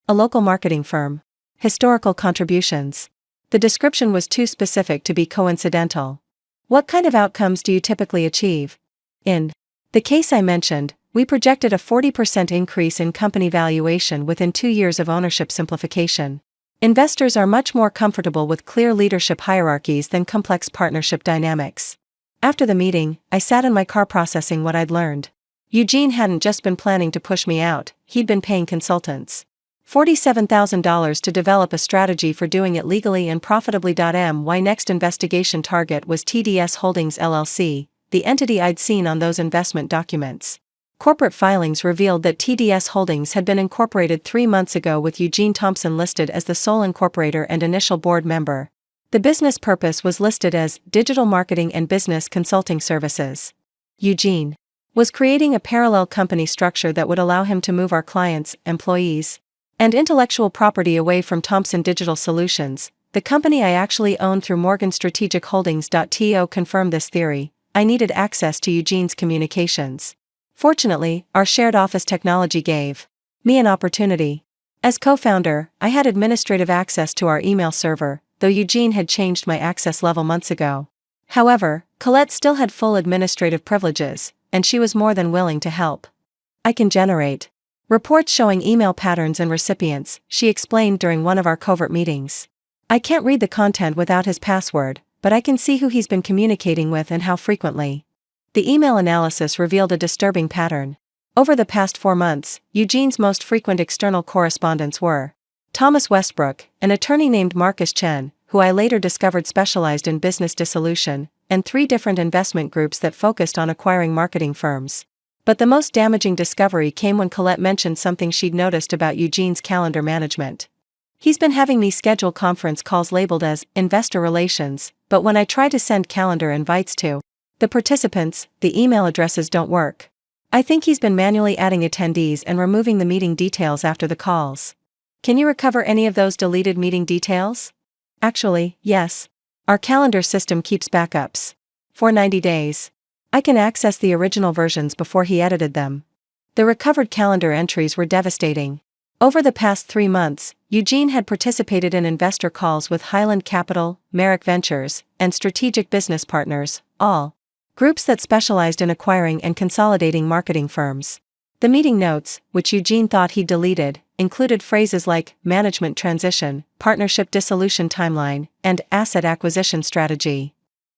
A local marketing firm. Historical contributions. The description was too specific to be coincidental. What kind of outcomes do you typically achieve? In the case I mentioned, we projected a 40% increase in company valuation within 2 years of ownership simplification. Investors are much more comfortable with clear leadership hierarchies than complex partnership dynamics. After the meeting, I sat in my car processing what I'd learned. Eugene hadn't just been planning to push me out, he'd been paying consultants $47,000 to develop a strategy for doing it legally and profitably. My next investigation target was TDS Holdings LLC, the entity I'd seen on those investment documents. Corporate filings revealed that TDS Holdings had been incorporated 3 months ago with Eugene Thompson listed as the sole incorporator and initial board member. The business purpose was listed as Digital Marketing and Business Consulting Services. Eugene was creating a parallel company structure that would allow him to move our clients, employees, and intellectual property away from Thompson Digital Solutions, the company I actually own through Morgan Strategic Holdings. To confirm this theory, I needed access to Eugene's communications. Fortunately, our shared office technology gave me an opportunity. As co-founder, I had administrative access to our email server, though Eugene had changed my access level months ago. However, Colette still had full administrative privileges, and she was more than willing to help. I can generate reports showing email patterns and recipients, she explained during one of our covert meetings. I can't read the content without his password, but I can see who he's been communicating with and how frequently. The email analysis revealed a disturbing pattern. Over the past 4 months, Eugene's most frequent external correspondents were Thomas Westbrook, an attorney named Marcus Chen, who I later discovered specialized in business dissolution, and 3 different investment groups that focused on acquiring marketing firms. But the most damaging discovery came when Colette mentioned something she'd noticed about Eugene's calendar management. He's been having me schedule conference calls labeled as investor relations, but when I try to send calendar invites to the participants, the email addresses don't work. I think he's been manually adding attendees and removing the meeting details after the calls. Can you recover any of those deleted meeting details? Actually, yes. Our calendar system keeps backups for 90 days. I can access the original versions before he edited them. The recovered calendar entries were devastating. Over the past 3 months, Eugene had participated in investor calls with Highland Capital, Merrick Ventures, and Strategic Business Partners, all groups that specialized in acquiring and consolidating marketing firms. The meeting notes, which Eugene thought he'd deleted, included phrases like management transition, partnership dissolution timeline, and asset acquisition strategy.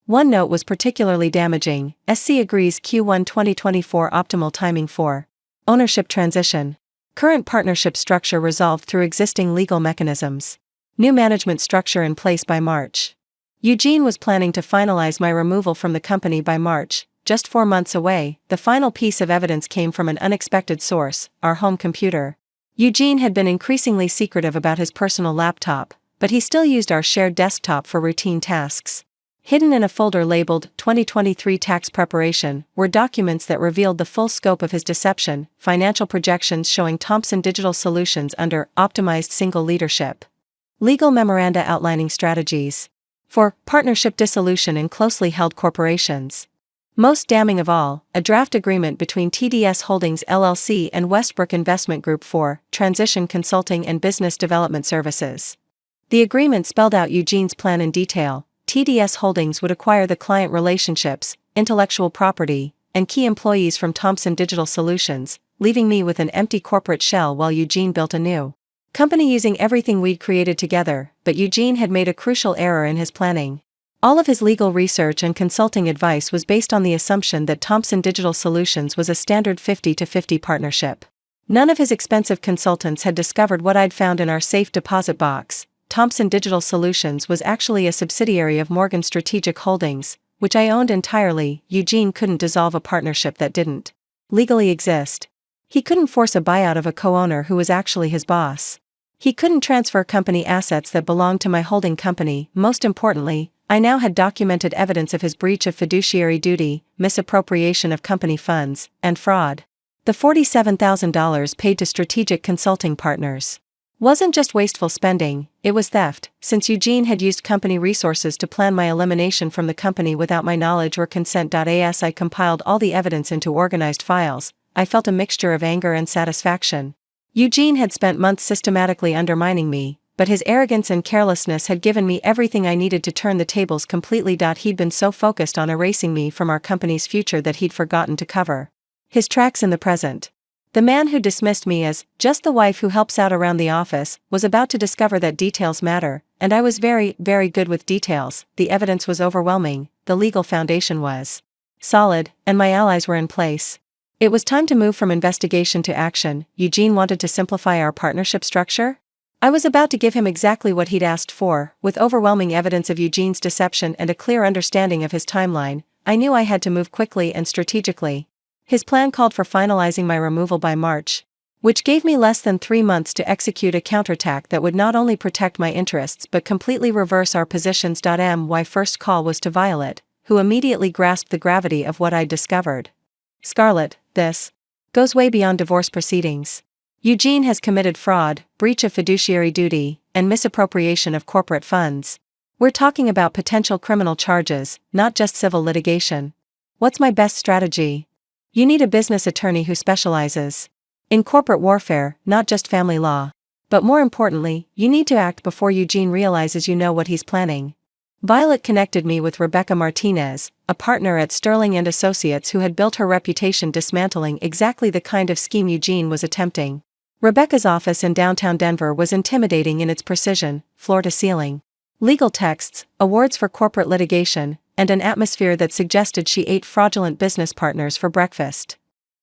One note was particularly damaging: SC agrees Q1 2024 optimal timing for ownership transition. Current partnership structure resolved through existing legal mechanisms. New management structure in place by March. Eugene was planning to finalize my removal from the company by March, just 4 months away. The final piece of evidence came from an unexpected source, our home computer. Eugene had been increasingly secretive about his personal laptop, but he still used our shared desktop for routine tasks. Hidden in a folder labeled 2023 Tax Preparation were documents that revealed the full scope of his deception, financial projections showing Thompson Digital Solutions under optimized single leadership. Legal memoranda outlining strategies for partnership dissolution in closely held corporations. Most damning of all, a draft agreement between TDS Holdings LLC and Westbrook Investment Group for transition consulting and business development services. The agreement spelled out Eugene's plan in detail. TDS Holdings would acquire the client relationships, intellectual property, and key employees from Thompson Digital Solutions, leaving me with an empty corporate shell while Eugene built a new company using everything we'd created together. But Eugene had made a crucial error in his planning. All of his legal research and consulting advice was based on the assumption that Thompson Digital Solutions was a standard 50-50 partnership. None of his expensive consultants had discovered what I'd found in our safe deposit box. Thompson Digital Solutions was actually a subsidiary of Morgan Strategic Holdings, which I owned entirely. Eugene couldn't dissolve a partnership that didn't legally exist. He couldn't force a buyout of a co-owner who was actually his boss. He couldn't transfer company assets that belonged to my holding company. Most importantly, I now had documented evidence of his breach of fiduciary duty, misappropriation of company funds, and fraud. The $47,000 paid to strategic consulting partners wasn't just wasteful spending, it was theft, since Eugene had used company resources to plan my elimination from the company without my knowledge or consent. As I compiled all the evidence into organized files, I felt a mixture of anger and satisfaction. Eugene had spent months systematically undermining me, but his arrogance and carelessness had given me everything I needed to turn the tables completely. He'd been so focused on erasing me from our company's future that he'd forgotten to cover his tracks in the present. The man who dismissed me as just the wife who helps out around the office was about to discover that details matter, and I was very, very good with details. The evidence was overwhelming, the legal foundation was solid, and my allies were in place. It was time to move from investigation to action. Eugene wanted to simplify our partnership structure. I was about to give him exactly what he'd asked for. With overwhelming evidence of Eugene's deception and a clear understanding of his timeline, I knew I had to move quickly and strategically. His plan called for finalizing my removal by March, which gave me less than 3 months to execute a counterattack that would not only protect my interests but completely reverse our positions. My first call was to Violet, who immediately grasped the gravity of what I'd discovered. Scarlett, this goes way beyond divorce proceedings. Eugene has committed fraud, breach of fiduciary duty, and misappropriation of corporate funds. We're talking about potential criminal charges, not just civil litigation. What's my best strategy? You need a business attorney who specializes in corporate warfare, not just family law. But more importantly, you need to act before Eugene realizes you know what he's planning. Violet connected me with Rebecca Martinez, a partner at Sterling & Associates who had built her reputation dismantling exactly the kind of scheme Eugene was attempting. Rebecca's office in downtown Denver was intimidating in its precision, floor-to-ceiling legal texts, awards for corporate litigation, and an atmosphere that suggested she ate fraudulent business partners for breakfast.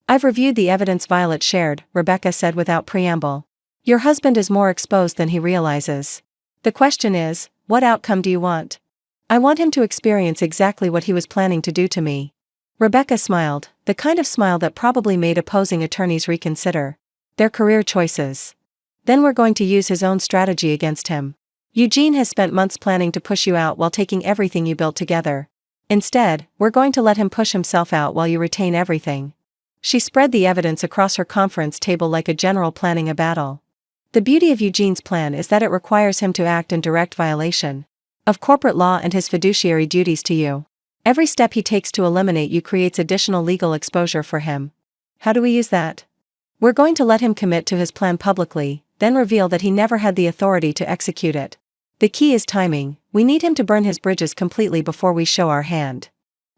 I've reviewed the evidence Violet shared, Rebecca said without preamble. Your husband is more exposed than he realizes. The question is, what outcome do you want? I want him to experience exactly what he was planning to do to me. Rebecca smiled, the kind of smile that probably made opposing attorneys reconsider their career choices. Then we're going to use his own strategy against him. Eugene has spent months planning to push you out while taking everything you built together. Instead, we're going to let him push himself out while you retain everything. She spread the evidence across her conference table like a general planning a battle. The beauty of Eugene's plan is that it requires him to act in direct violation of corporate law and his fiduciary duties to you. Every step he takes to eliminate you creates additional legal exposure for him. How do we use that? We're going to let him commit to his plan publicly, then reveal that he never had the authority to execute it. The key is timing. We need him to burn his bridges completely before we show our hand.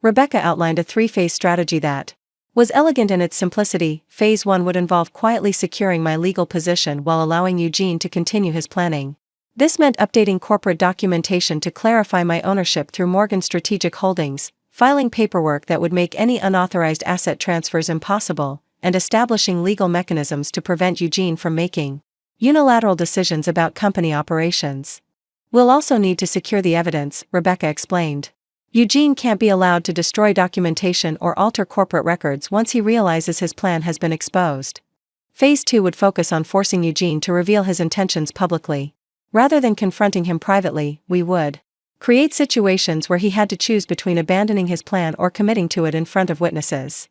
Rebecca outlined a 3-phase strategy that was elegant in its simplicity. Phase 1 would involve quietly securing my legal position while allowing Eugene to continue his planning. This meant updating corporate documentation to clarify my ownership through Morgan Strategic Holdings, filing paperwork that would make any unauthorized asset transfers impossible, and establishing legal mechanisms to prevent Eugene from making unilateral decisions about company operations. We'll also need to secure the evidence, Rebecca explained. Eugene can't be allowed to destroy documentation or alter corporate records once he realizes his plan has been exposed. Phase 2 would focus on forcing Eugene to reveal his intentions publicly. Rather than confronting him privately, we would create situations where he had to choose between abandoning his plan or committing to it in front of witnesses.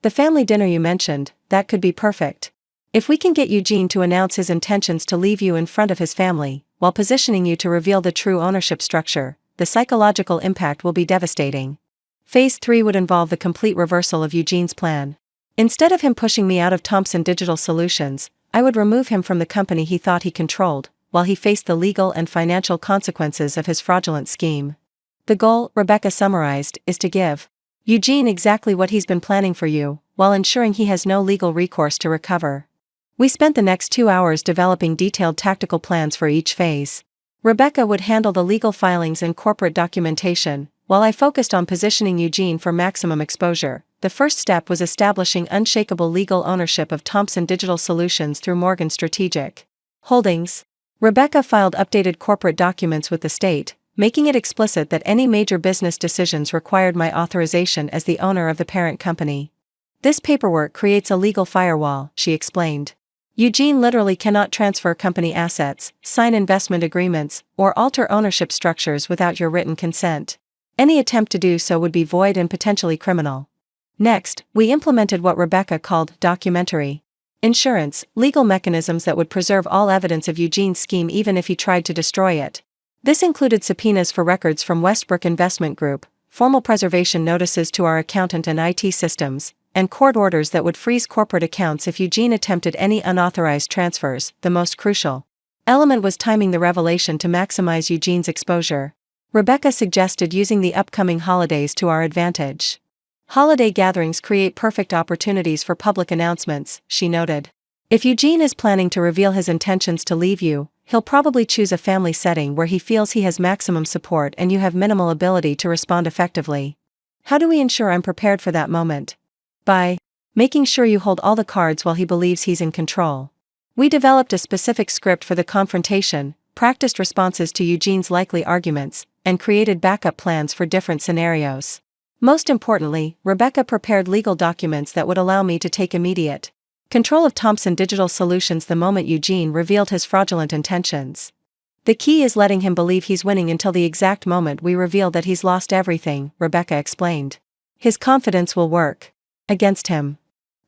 The family dinner you mentioned, that could be perfect. If we can get Eugene to announce his intentions to leave you in front of his family, while positioning you to reveal the true ownership structure, the psychological impact will be devastating. Phase 3 would involve the complete reversal of Eugene's plan. Instead of him pushing me out of Thomson Digital Solutions, I would remove him from the company he thought he controlled, while he faced the legal and financial consequences of his fraudulent scheme. The goal, Rebecca summarized, is to give Eugene exactly what he's been planning for you, while ensuring he has no legal recourse to recover. We spent the next 2 hours developing detailed tactical plans for each phase. Rebecca would handle the legal filings and corporate documentation, while I focused on positioning Eugene for maximum exposure. The first step was establishing unshakable legal ownership of Thomson Digital Solutions through Morgan Strategic Holdings. Rebecca filed updated corporate documents with the state, making it explicit that any major business decisions required my authorization as the owner of the parent company. This paperwork creates a legal firewall, she explained. Eugene literally cannot transfer company assets, sign investment agreements, or alter ownership structures without your written consent. Any attempt to do so would be void and potentially criminal. Next, we implemented what Rebecca called documentary insurance, legal mechanisms that would preserve all evidence of Eugene's scheme even if he tried to destroy it. This included subpoenas for records from Westbrook Investment Group, formal preservation notices to our accountant and IT systems, and court orders that would freeze corporate accounts if Eugene attempted any unauthorized transfers. The most crucial element was timing the revelation to maximize Eugene's exposure. Rebecca suggested using the upcoming holidays to our advantage. Holiday gatherings create perfect opportunities for public announcements, she noted. If Eugene is planning to reveal his intentions to leave you, he'll probably choose a family setting where he feels he has maximum support and you have minimal ability to respond effectively. How do we ensure I'm prepared for that moment? By making sure you hold all the cards while he believes he's in control. We developed a specific script for the confrontation, practiced responses to Eugene's likely arguments, and created backup plans for different scenarios. Most importantly, Rebecca prepared legal documents that would allow me to take immediate control of Thomson Digital Solutions the moment Eugene revealed his fraudulent intentions. The key is letting him believe he's winning until the exact moment we reveal that he's lost everything, Rebecca explained. His confidence will work against him.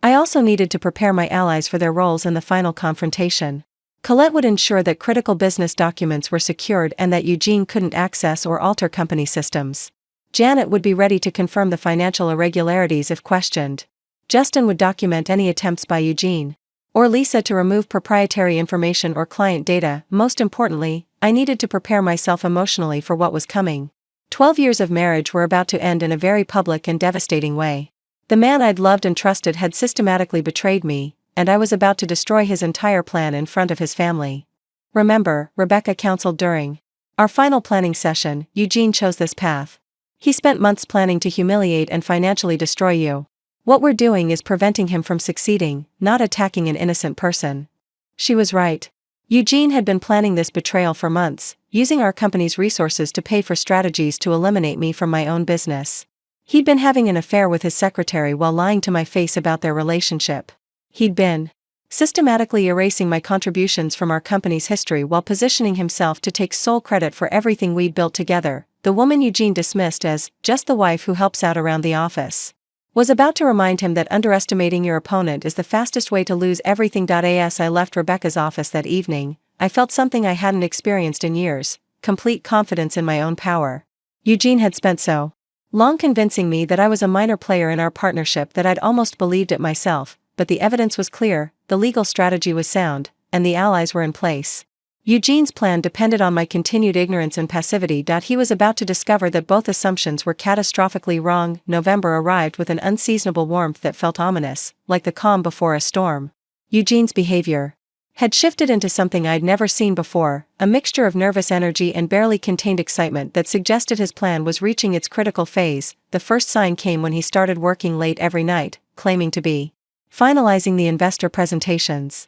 I also needed to prepare my allies for their roles in the final confrontation. Colette would ensure that critical business documents were secured and that Eugene couldn't access or alter company systems. Janet would be ready to confirm the financial irregularities if questioned. Justin would document any attempts by Eugene or Lisa to remove proprietary information or client data. Most importantly, I needed to prepare myself emotionally for what was coming. 12 years of marriage were about to end in a very public and devastating way. The man I'd loved and trusted had systematically betrayed me, and I was about to destroy his entire plan in front of his family. Remember, Rebecca counseled during our final planning session, Eugene chose this path. He spent months planning to humiliate and financially destroy you. What we're doing is preventing him from succeeding, not attacking an innocent person. She was right. Eugene had been planning this betrayal for months, using our company's resources to pay for strategies to eliminate me from my own business. He'd been having an affair with his secretary while lying to my face about their relationship. He'd been systematically erasing my contributions from our company's history while positioning himself to take sole credit for everything we'd built together. The woman Eugene dismissed as just the wife who helps out around the office was about to remind him that underestimating your opponent is the fastest way to lose everything. As I left Rebecca's office that evening, I felt something I hadn't experienced in years: complete confidence in my own power. Eugene had spent so long convincing me that I was a minor player in our partnership that I'd almost believed it myself, but the evidence was clear, the legal strategy was sound, and the allies were in place. Eugene's plan depended on my continued ignorance and passivity. He was about to discover that both assumptions were catastrophically wrong. November arrived with an unseasonable warmth that felt ominous, like the calm before a storm. Eugene's behavior had shifted into something I'd never seen before, a mixture of nervous energy and barely contained excitement that suggested his plan was reaching its critical phase. The first sign came when he started working late every night, claiming to be finalizing the investor presentations.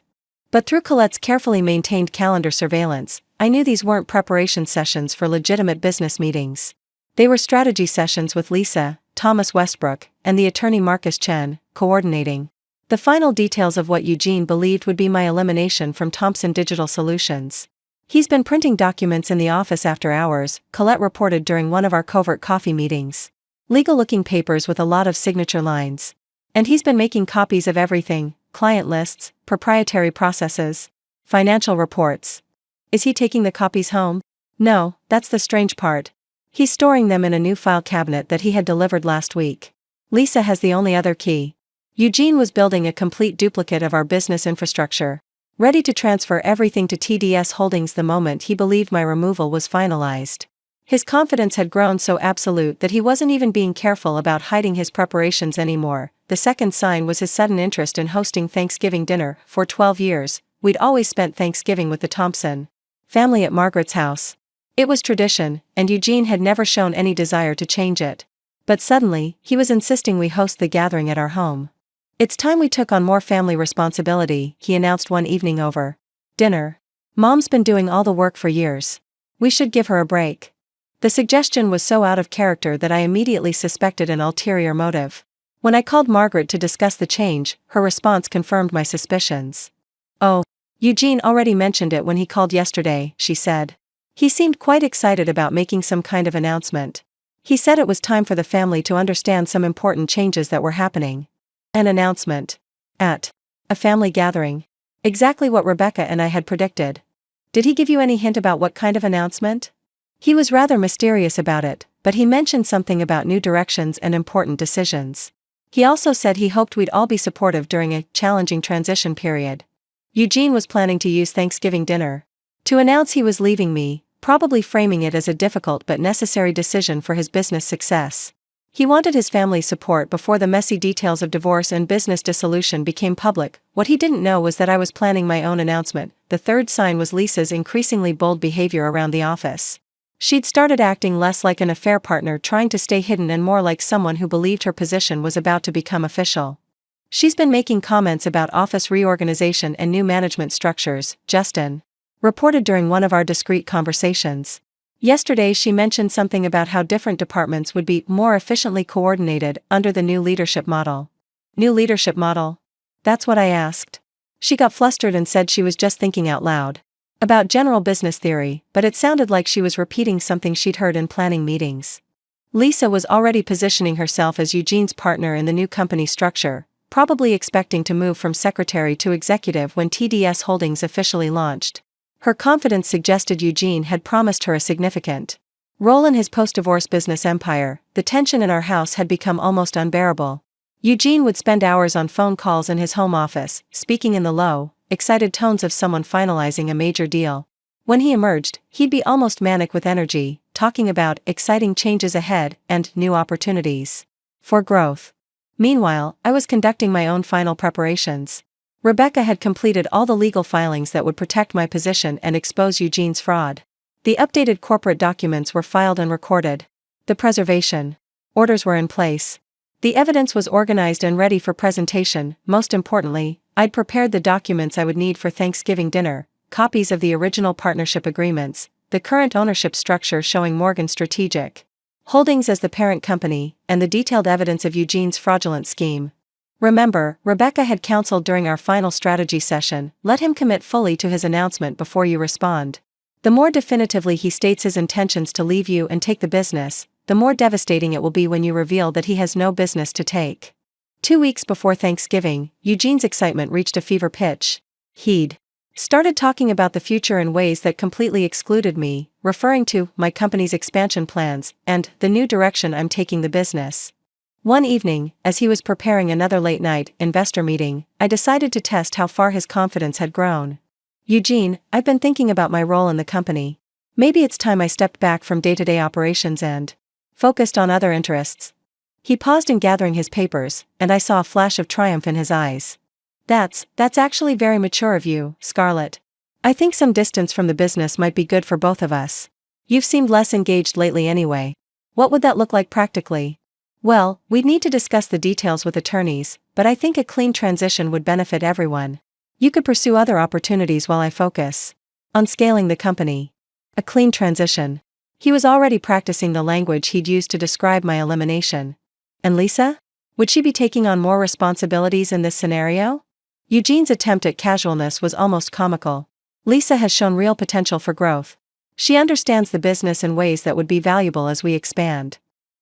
But through Colette's carefully maintained calendar surveillance, I knew these weren't preparation sessions for legitimate business meetings. They were strategy sessions with Lisa, Thomas Westbrook, and the attorney Marcus Chen, coordinating the final details of what Eugene believed would be my elimination from Thomson Digital Solutions. He's been printing documents in the office after hours, Colette reported during one of our covert coffee meetings. Legal-looking papers with a lot of signature lines. And he's been making copies of everything: client lists, proprietary processes, financial reports. Is he taking the copies home? No, that's the strange part. He's storing them in a new file cabinet that he had delivered last week. Lisa has the only other key. Eugene was building a complete duplicate of our business infrastructure, ready to transfer everything to TDS Holdings the moment he believed my removal was finalized. His confidence had grown so absolute that he wasn't even being careful about hiding his preparations anymore. The second sign was his sudden interest in hosting Thanksgiving dinner. For 12 years, we'd always spent Thanksgiving with the Thomson family at Margaret's house. It was tradition, and Eugene had never shown any desire to change it. But suddenly, he was insisting we host the gathering at our home. It's time we took on more family responsibility, he announced one evening over dinner. Mom's been doing all the work for years. We should give her a break. The suggestion was so out of character that I immediately suspected an ulterior motive. When I called Margaret to discuss the change, her response confirmed my suspicions. "Oh, Eugene already mentioned it when he called yesterday," she said. "He seemed quite excited about making some kind of announcement. He said it was time for the family to understand some important changes that were happening. An announcement. At a family gathering. Exactly what Rebecca and I had predicted. Did he give you any hint about what kind of announcement? He was rather mysterious about it, but he mentioned something about new directions and important decisions. He also said he hoped we'd all be supportive during a challenging transition period. Eugene was planning to use Thanksgiving dinner to announce he was leaving me, probably framing it as a difficult but necessary decision for his business success. He wanted his family's support before the messy details of divorce and business dissolution became public. What he didn't know was that I was planning my own announcement. The third sign was Lisa's increasingly bold behavior around the office. She'd started acting less like an affair partner trying to stay hidden and more like someone who believed her position was about to become official. She's been making comments about office reorganization and new management structures, Justin reported during one of our discreet conversations. Yesterday she mentioned something about how different departments would be more efficiently coordinated under the new leadership model. New leadership model? That's what I asked. She got flustered and said she was just thinking out loud about general business theory, but it sounded like she was repeating something she'd heard in planning meetings. Lisa was already positioning herself as Eugene's partner in the new company structure, probably expecting to move from secretary to executive when TDS Holdings officially launched. Her confidence suggested Eugene had promised her a significant role in his post-divorce business empire. The tension in our house had become almost unbearable. Eugene would spend hours on phone calls in his home office, speaking in the low, excited tones of someone finalizing a major deal. When he emerged, he'd be almost manic with energy, talking about exciting changes ahead and new opportunities for growth. Meanwhile, I was conducting my own final preparations. Rebecca had completed all the legal filings that would protect my position and expose Eugene's fraud. The updated corporate documents were filed and recorded. The preservation orders were in place. The evidence was organized and ready for presentation. Most importantly, I'd prepared the documents I would need for Thanksgiving dinner, copies of the original partnership agreements, the current ownership structure showing Morgan Strategic Holdings as the parent company, and the detailed evidence of Eugene's fraudulent scheme. Remember, Rebecca had counseled during our final strategy session, let him commit fully to his announcement before you respond. The more definitively he states his intentions to leave you and take the business, the more devastating it will be when you reveal that he has no business to take. 2 weeks before Thanksgiving, Eugene's excitement reached a fever pitch. He'd started talking about the future in ways that completely excluded me, referring to my company's expansion plans and the new direction I'm taking the business. One evening, as he was preparing another late-night investor meeting, I decided to test how far his confidence had grown. Eugene, I've been thinking about my role in the company. Maybe it's time I stepped back from day-to-day operations and focused on other interests. He paused in gathering his papers, and I saw a flash of triumph in his eyes. That's actually very mature of you, Scarlett. I think some distance from the business might be good for both of us. You've seemed less engaged lately anyway. What would that look like practically? Well, we'd need to discuss the details with attorneys, but I think a clean transition would benefit everyone. You could pursue other opportunities while I focus on scaling the company. A clean transition. He was already practicing the language he'd used to describe my elimination. And Lisa? Would she be taking on more responsibilities in this scenario? Eugene's attempt at casualness was almost comical. Lisa has shown real potential for growth. She understands the business in ways that would be valuable as we expand.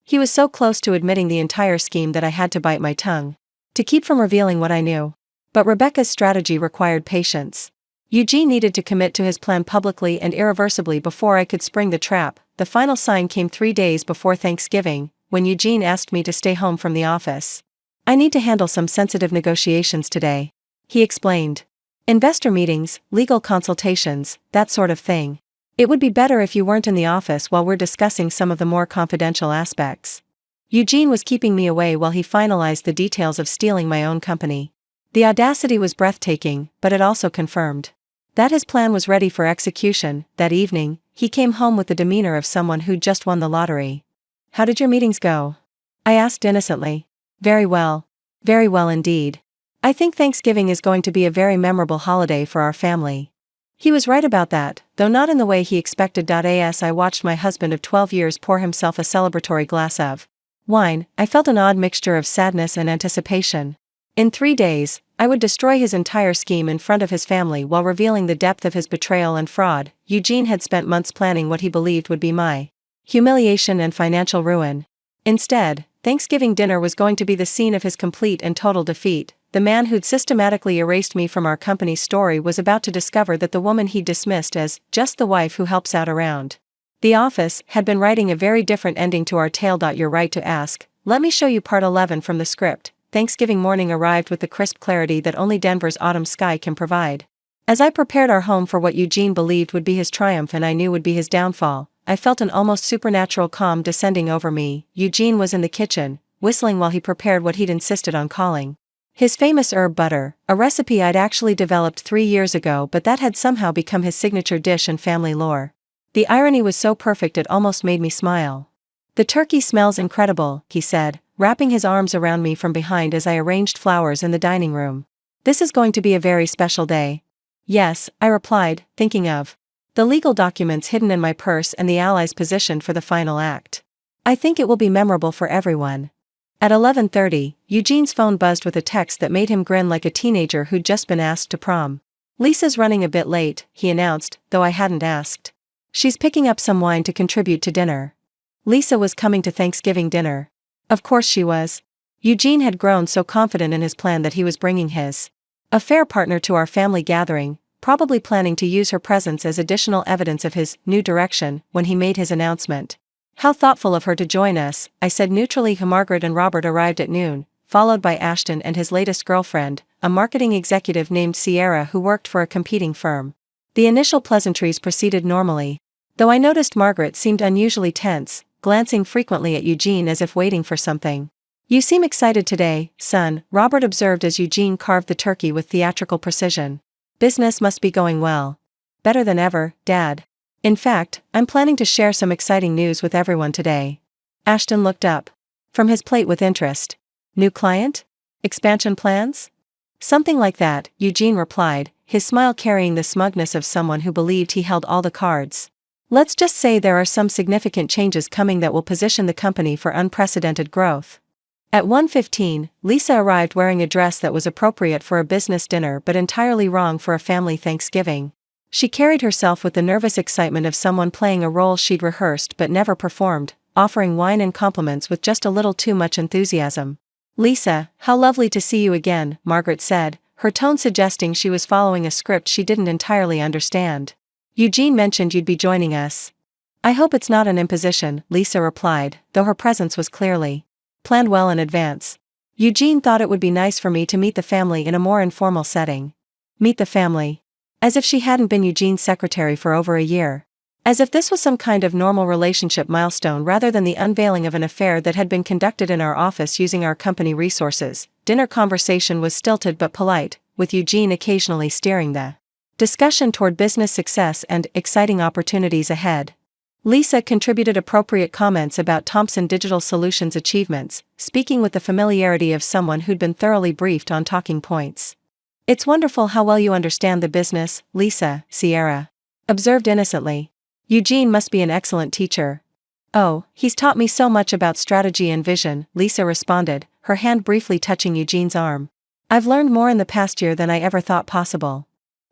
He was so close to admitting the entire scheme that I had to bite my tongue to keep from revealing what I knew. But Rebecca's strategy required patience. Eugene needed to commit to his plan publicly and irreversibly before I could spring the trap. The final sign came 3 days before Thanksgiving, when Eugene asked me to stay home from the office. I need to handle some sensitive negotiations today, he explained. Investor meetings, legal consultations, that sort of thing. It would be better if you weren't in the office while we're discussing some of the more confidential aspects. Eugene was keeping me away while he finalized the details of stealing my own company. The audacity was breathtaking, but it also confirmed that his plan was ready for execution. That evening, he came home with the demeanor of someone who'd just won the lottery. How did your meetings go? I asked innocently. Very well. Very well indeed. I think Thanksgiving is going to be a very memorable holiday for our family. He was right about that, though not in the way he expected. As I watched my husband of 12 years pour himself a celebratory glass of wine, I felt an odd mixture of sadness and anticipation. In 3 days, I would destroy his entire scheme in front of his family while revealing the depth of his betrayal and fraud. Eugene had spent months planning what he believed would be my humiliation and financial ruin. Instead, Thanksgiving dinner was going to be the scene of his complete and total defeat. The man who'd systematically erased me from our company's story was about to discover that the woman he'd dismissed as just the wife who helps out around the office had been writing a very different ending to our tale. You're right to ask. Let me show you part 11 from the script. Thanksgiving morning arrived with the crisp clarity that only Denver's autumn sky can provide. As I prepared our home for what Eugene believed would be his triumph and I knew would be his downfall, I felt an almost supernatural calm descending over me. Eugene was in the kitchen, whistling while he prepared what he'd insisted on calling his famous herb butter, a recipe I'd actually developed 3 years ago, but that had somehow become his signature dish in family lore. The irony was so perfect it almost made me smile. "The turkey smells incredible," he said, wrapping his arms around me from behind as I arranged flowers in the dining room. "This is going to be a very special day." "Yes," I replied, thinking of the legal documents hidden in my purse and the allies positioned for the final act. "I think it will be memorable for everyone." At 11:30, Eugene's phone buzzed with a text that made him grin like a teenager who'd just been asked to prom. "Lisa's running a bit late," he announced, though I hadn't asked. "She's picking up some wine to contribute to dinner." Lisa was coming to Thanksgiving dinner. Of course she was. Eugene had grown so confident in his plan that he was bringing his affair partner to our family gathering, probably planning to use her presence as additional evidence of his new direction when he made his announcement. "How thoughtful of her to join us," I said neutrally. Margaret and Robert arrived at noon, followed by Ashton and his latest girlfriend, a marketing executive named Sierra who worked for a competing firm. The initial pleasantries proceeded normally, though I noticed Margaret seemed unusually tense, glancing frequently at Eugene as if waiting for something. "You seem excited today, son," Robert observed as Eugene carved the turkey with theatrical precision. "Business must be going well." "Better than ever, Dad. In fact, I'm planning to share some exciting news with everyone today." Ashton looked up from his plate with interest. "New client? Expansion plans?" "Something like that," Eugene replied, his smile carrying the smugness of someone who believed he held all the cards. "Let's just say there are some significant changes coming that will position the company for unprecedented growth." At 1:15, Lisa arrived wearing a dress that was appropriate for a business dinner but entirely wrong for a family Thanksgiving. She carried herself with the nervous excitement of someone playing a role she'd rehearsed but never performed, offering wine and compliments with just a little too much enthusiasm. "Lisa, how lovely to see you again," Margaret said, her tone suggesting she was following a script she didn't entirely understand. "Eugene mentioned you'd be joining us." "I hope it's not an imposition," Lisa replied, though her presence was clearly planned well in advance. "Eugene thought it would be nice for me to meet the family in a more informal setting." Meet the family? As if she hadn't been Eugene's secretary for over a year. As if this was some kind of normal relationship milestone rather than the unveiling of an affair that had been conducted in our office using our company resources. Dinner conversation was stilted but polite, with Eugene occasionally steering the discussion toward business success and exciting opportunities ahead. Lisa contributed appropriate comments about Thomson Digital Solutions' achievements, speaking with the familiarity of someone who'd been thoroughly briefed on talking points. "It's wonderful how well you understand the business, Lisa," Sierra observed innocently. "Eugene must be an excellent teacher." "Oh, he's taught me so much about strategy and vision," Lisa responded, her hand briefly touching Eugene's arm. "I've learned more in the past year than I ever thought possible."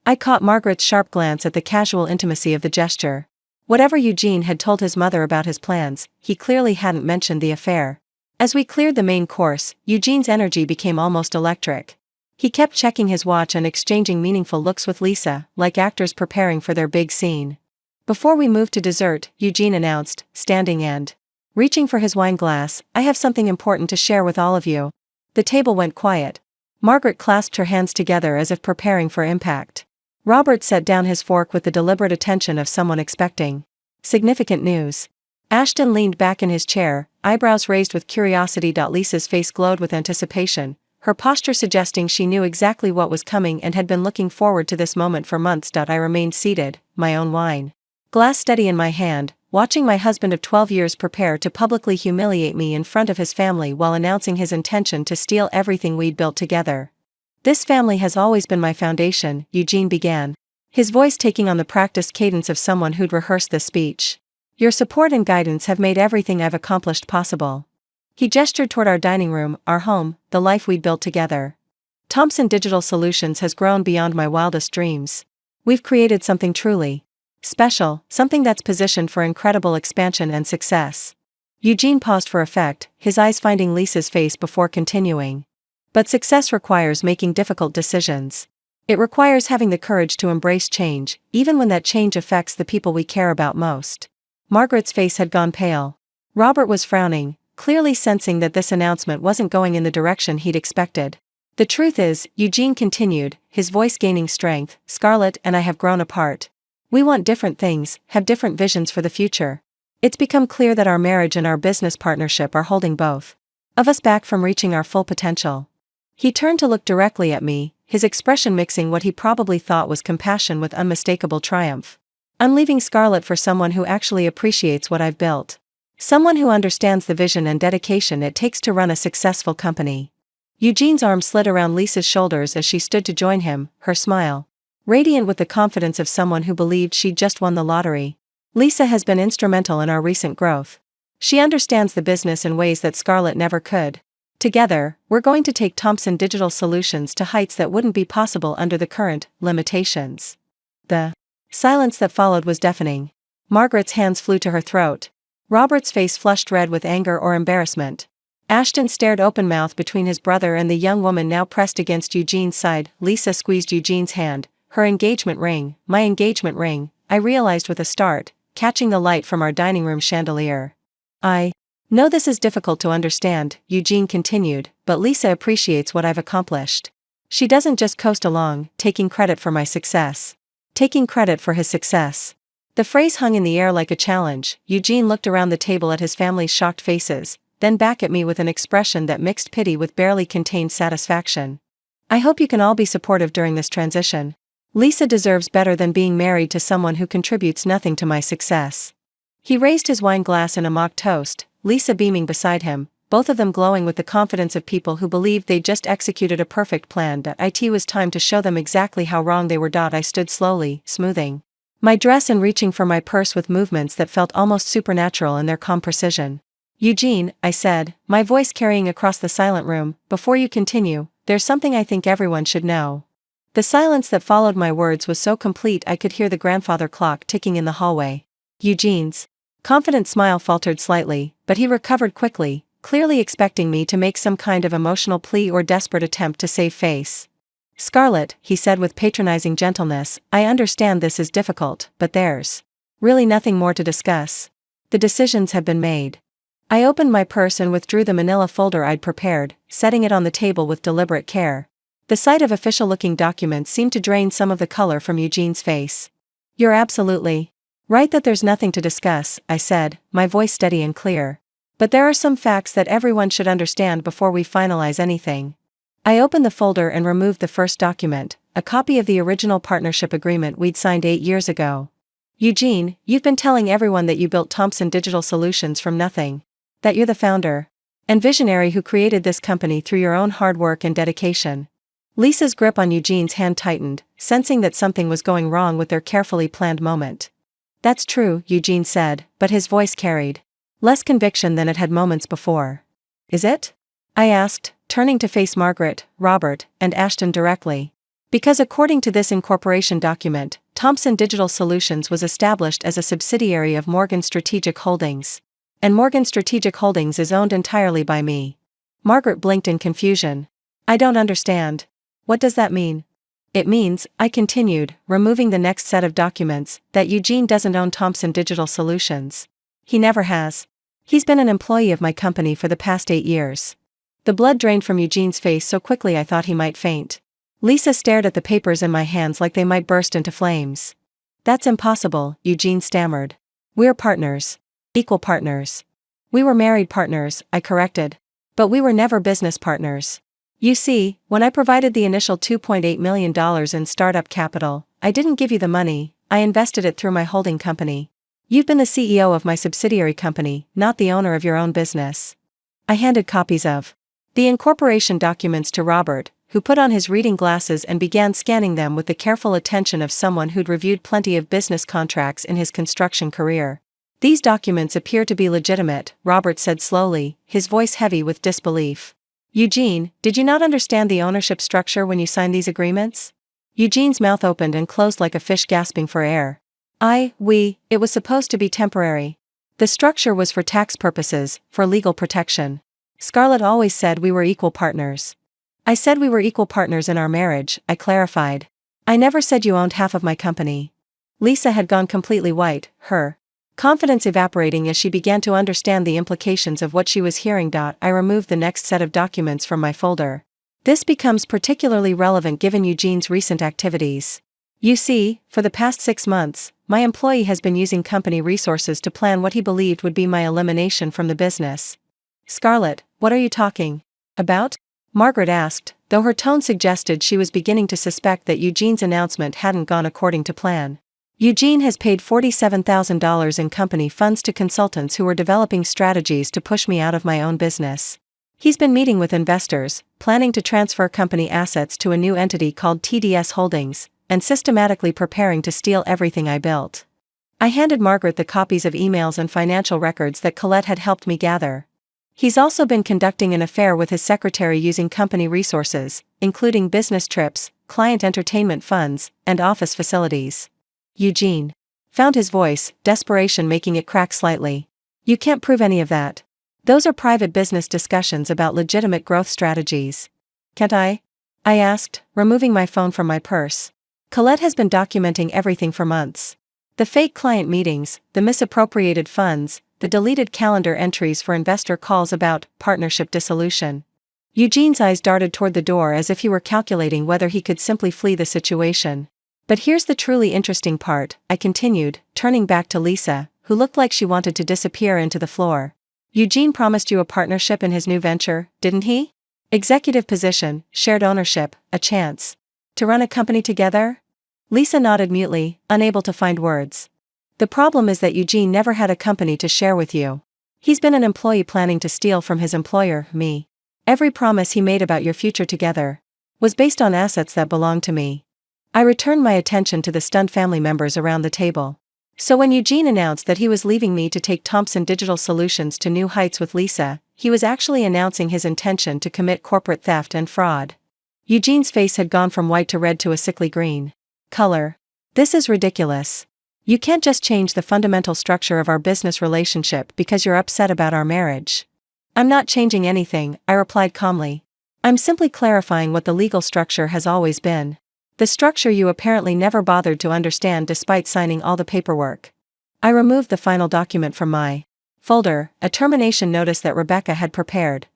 I caught Margaret's sharp glance at the casual intimacy of the gesture. Whatever Eugene had told his mother about his plans, he clearly hadn't mentioned the affair. As we cleared the main course, Eugene's energy became almost electric. He kept checking his watch and exchanging meaningful looks with Lisa, like actors preparing for their big scene. "Before we move to dessert," Eugene announced, standing and reaching for his wine glass, "I have something important to share with all of you." The table went quiet. Margaret clasped her hands together as if preparing for impact. Robert set down his fork with the deliberate attention of someone expecting significant news. Ashton leaned back in his chair, eyebrows raised with curiosity. Lisa's face glowed with anticipation, her posture suggesting she knew exactly what was coming and had been looking forward to this moment for months. I remained seated, my own wine glass steady in my hand, watching my husband of 12 years prepare to publicly humiliate me in front of his family while announcing his intention to steal everything we'd built together. "This family has always been my foundation," Eugene began, his voice taking on the practiced cadence of someone who'd rehearsed this speech. "Your support and guidance have made everything I've accomplished possible." He gestured toward our dining room, our home, the life we'd built together. "Thomson Digital Solutions has grown beyond my wildest dreams. We've created something truly Special, something that's positioned for incredible expansion and success. Eugene paused for effect, his eyes finding Lisa's face before continuing. But success requires making difficult decisions. It requires having the courage to embrace change, even when that change affects the people we care about most. Margaret's face had gone pale. Robert was frowning, clearly sensing that this announcement wasn't going in the direction he'd expected. The truth is, Eugene continued, his voice gaining strength, Scarlett and I have grown apart. We want different things, have different visions for the future. It's become clear that our marriage and our business partnership are holding both of us back from reaching our full potential. He turned to look directly at me, his expression mixing what he probably thought was compassion with unmistakable triumph. I'm leaving Scarlett for someone who actually appreciates what I've built. Someone who understands the vision and dedication it takes to run a successful company. Eugene's arm slid around Lisa's shoulders as she stood to join him, her smile radiant with the confidence of someone who believed she'd just won the lottery. Lisa has been instrumental in our recent growth. She understands the business in ways that Scarlett never could. Together, we're going to take Thomson Digital Solutions to heights that wouldn't be possible under the current limitations. The silence that followed was deafening. Margaret's hands flew to her throat. Robert's face flushed red with anger or embarrassment. Ashton stared open-mouthed between his brother and the young woman now pressed against Eugene's side. Lisa squeezed Eugene's hand. Her engagement ring, my engagement ring, I realized with a start, catching the light from our dining room chandelier. I know this is difficult to understand, Eugene continued, but Lisa appreciates what I've accomplished. She doesn't just coast along, taking credit for my success. Taking credit for his success. The phrase hung in the air like a challenge. Eugene looked around the table at his family's shocked faces, then back at me with an expression that mixed pity with barely contained satisfaction. I hope you can all be supportive during this transition. Lisa deserves better than being married to someone who contributes nothing to my success. He raised his wine glass in a mock toast, Lisa beaming beside him, both of them glowing with the confidence of people who believed they'd just executed a perfect plan. It was time to show them exactly how wrong they were. I stood slowly, smoothing my dress and reaching for my purse with movements that felt almost supernatural in their calm precision. Eugene, I said, my voice carrying across the silent room, before you continue, there's something I think everyone should know. The silence that followed my words was so complete I could hear the grandfather clock ticking in the hallway. Eugene's confident smile faltered slightly, but he recovered quickly, clearly expecting me to make some kind of emotional plea or desperate attempt to save face. Scarlett, he said with patronizing gentleness, I understand this is difficult, but there's really nothing more to discuss. The decisions have been made. I opened my purse and withdrew the manila folder I'd prepared, setting it on the table with deliberate care. The sight of official-looking documents seemed to drain some of the color from Eugene's face. You're absolutely right that there's nothing to discuss, I said, my voice steady and clear. But there are some facts that everyone should understand before we finalize anything. I opened the folder and removed the first document, a copy of the original partnership agreement we'd signed 8 years ago. Eugene, you've been telling everyone that you built Thomson Digital Solutions from nothing. That you're the founder and visionary who created this company through your own hard work and dedication. Lisa's grip on Eugene's hand tightened, sensing that something was going wrong with their carefully planned moment. That's true, Eugene said, but his voice carried less conviction than it had moments before. Is it? I asked, turning to face Margaret, Robert, and Ashton directly. Because according to this incorporation document, Thomson Digital Solutions was established as a subsidiary of Morgan Strategic Holdings. And Morgan Strategic Holdings is owned entirely by me. Margaret blinked in confusion. I don't understand. What does that mean? It means, I continued, removing the next set of documents, that Eugene doesn't own Thomson Digital Solutions. He never has. He's been an employee of my company for the past 8 years. The blood drained from Eugene's face so quickly I thought he might faint. Lisa stared at the papers in my hands like they might burst into flames. That's impossible, Eugene stammered. We're partners. Equal partners. We were married partners, I corrected. But we were never business partners. You see, when I provided the initial $2.8 million in startup capital, I didn't give you the money, I invested it through my holding company. You've been the CEO of my subsidiary company, not the owner of your own business. I handed copies of the incorporation documents to Robert, who put on his reading glasses and began scanning them with the careful attention of someone who'd reviewed plenty of business contracts in his construction career. These documents appear to be legitimate, Robert said slowly, his voice heavy with disbelief. Eugene, did you not understand the ownership structure when you signed these agreements? Eugene's mouth opened and closed like a fish gasping for air. It was supposed to be temporary. The structure was for tax purposes, for legal protection. Scarlett always said we were equal partners. I said we were equal partners in our marriage, I clarified. I never said you owned half of my company. Lisa had gone completely white, her confidence evaporating as she began to understand the implications of what she was hearing. I removed the next set of documents from my folder. This becomes particularly relevant given Eugene's recent activities. You see, for the past 6 months, my employee has been using company resources to plan what he believed would be my elimination from the business. Scarlett, what are you talking about? Margaret asked, though her tone suggested she was beginning to suspect that Eugene's announcement hadn't gone according to plan. Eugene has paid $47,000 in company funds to consultants who were developing strategies to push me out of my own business. He's been meeting with investors, planning to transfer company assets to a new entity called TDS Holdings, and systematically preparing to steal everything I built. I handed Margaret the copies of emails and financial records that Colette had helped me gather. He's also been conducting an affair with his secretary using company resources, including business trips, client entertainment funds, and office facilities. Eugene found his voice, desperation making it crack slightly. You can't prove any of that. Those are private business discussions about legitimate growth strategies. Can't I? I asked, removing my phone from my purse. Colette has been documenting everything for months. The fake client meetings, the misappropriated funds, the deleted calendar entries for investor calls about partnership dissolution. Eugene's eyes darted toward the door as if he were calculating whether he could simply flee the situation. But here's the truly interesting part, I continued, turning back to Lisa, who looked like she wanted to disappear into the floor. Eugene promised you a partnership in his new venture, didn't he? Executive position, shared ownership, a chance to run a company together? Lisa nodded mutely, unable to find words. The problem is that Eugene never had a company to share with you. He's been an employee planning to steal from his employer, me. Every promise he made about your future together was based on assets that belonged to me. I returned my attention to the stunned family members around the table. So when Eugene announced that he was leaving me to take Thompson Digital Solutions to new heights with Lisa, he was actually announcing his intention to commit corporate theft and fraud. Eugene's face had gone from white to red to a sickly green color. This is ridiculous. You can't just change the fundamental structure of our business relationship because you're upset about our marriage. I'm not changing anything, I replied calmly. I'm simply clarifying what the legal structure has always been. The structure you apparently never bothered to understand despite signing all the paperwork. I removed the final document from my folder, a termination notice that Rebecca had prepared.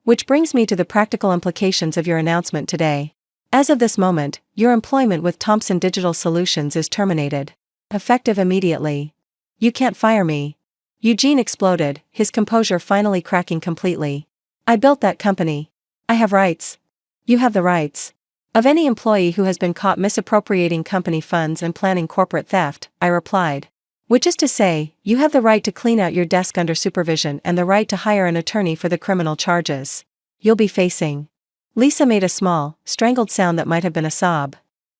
Which brings me to the practical implications of your announcement today. As of this moment, your employment with Thompson Digital Solutions is terminated. Effective immediately. You can't fire me. Eugene exploded, his composure finally cracking completely. I built that company. I have rights. You have the rights of any employee who has been caught misappropriating company funds and planning corporate theft, I replied. Which is to say, you have the right to clean out your desk under supervision and the right to hire an attorney for the criminal charges you'll be facing. Lisa made a small, strangled sound that might have been a sob.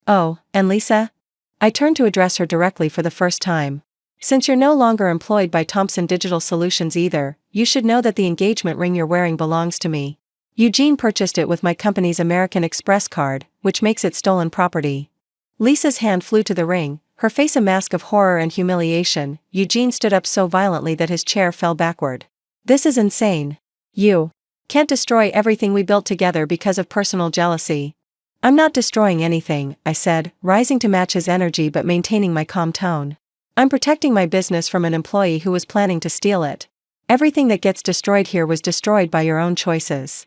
Oh, and Lisa? I turned to address her directly for the first time. Since you're no longer employed by Thompson Digital Solutions either, you should know that the engagement ring you're wearing belongs to me. Eugene purchased it with my company's American Express card, which makes it stolen property. Lisa's hand flew to the ring, her face a mask of horror and humiliation. Eugene stood up so violently that his chair fell backward. This is insane. You can't destroy everything we built together because of personal jealousy. I'm not destroying anything, I said, rising to match his energy but maintaining my calm tone. I'm protecting my business from an employee who was planning to steal it. Everything that gets destroyed here was destroyed by your own choices.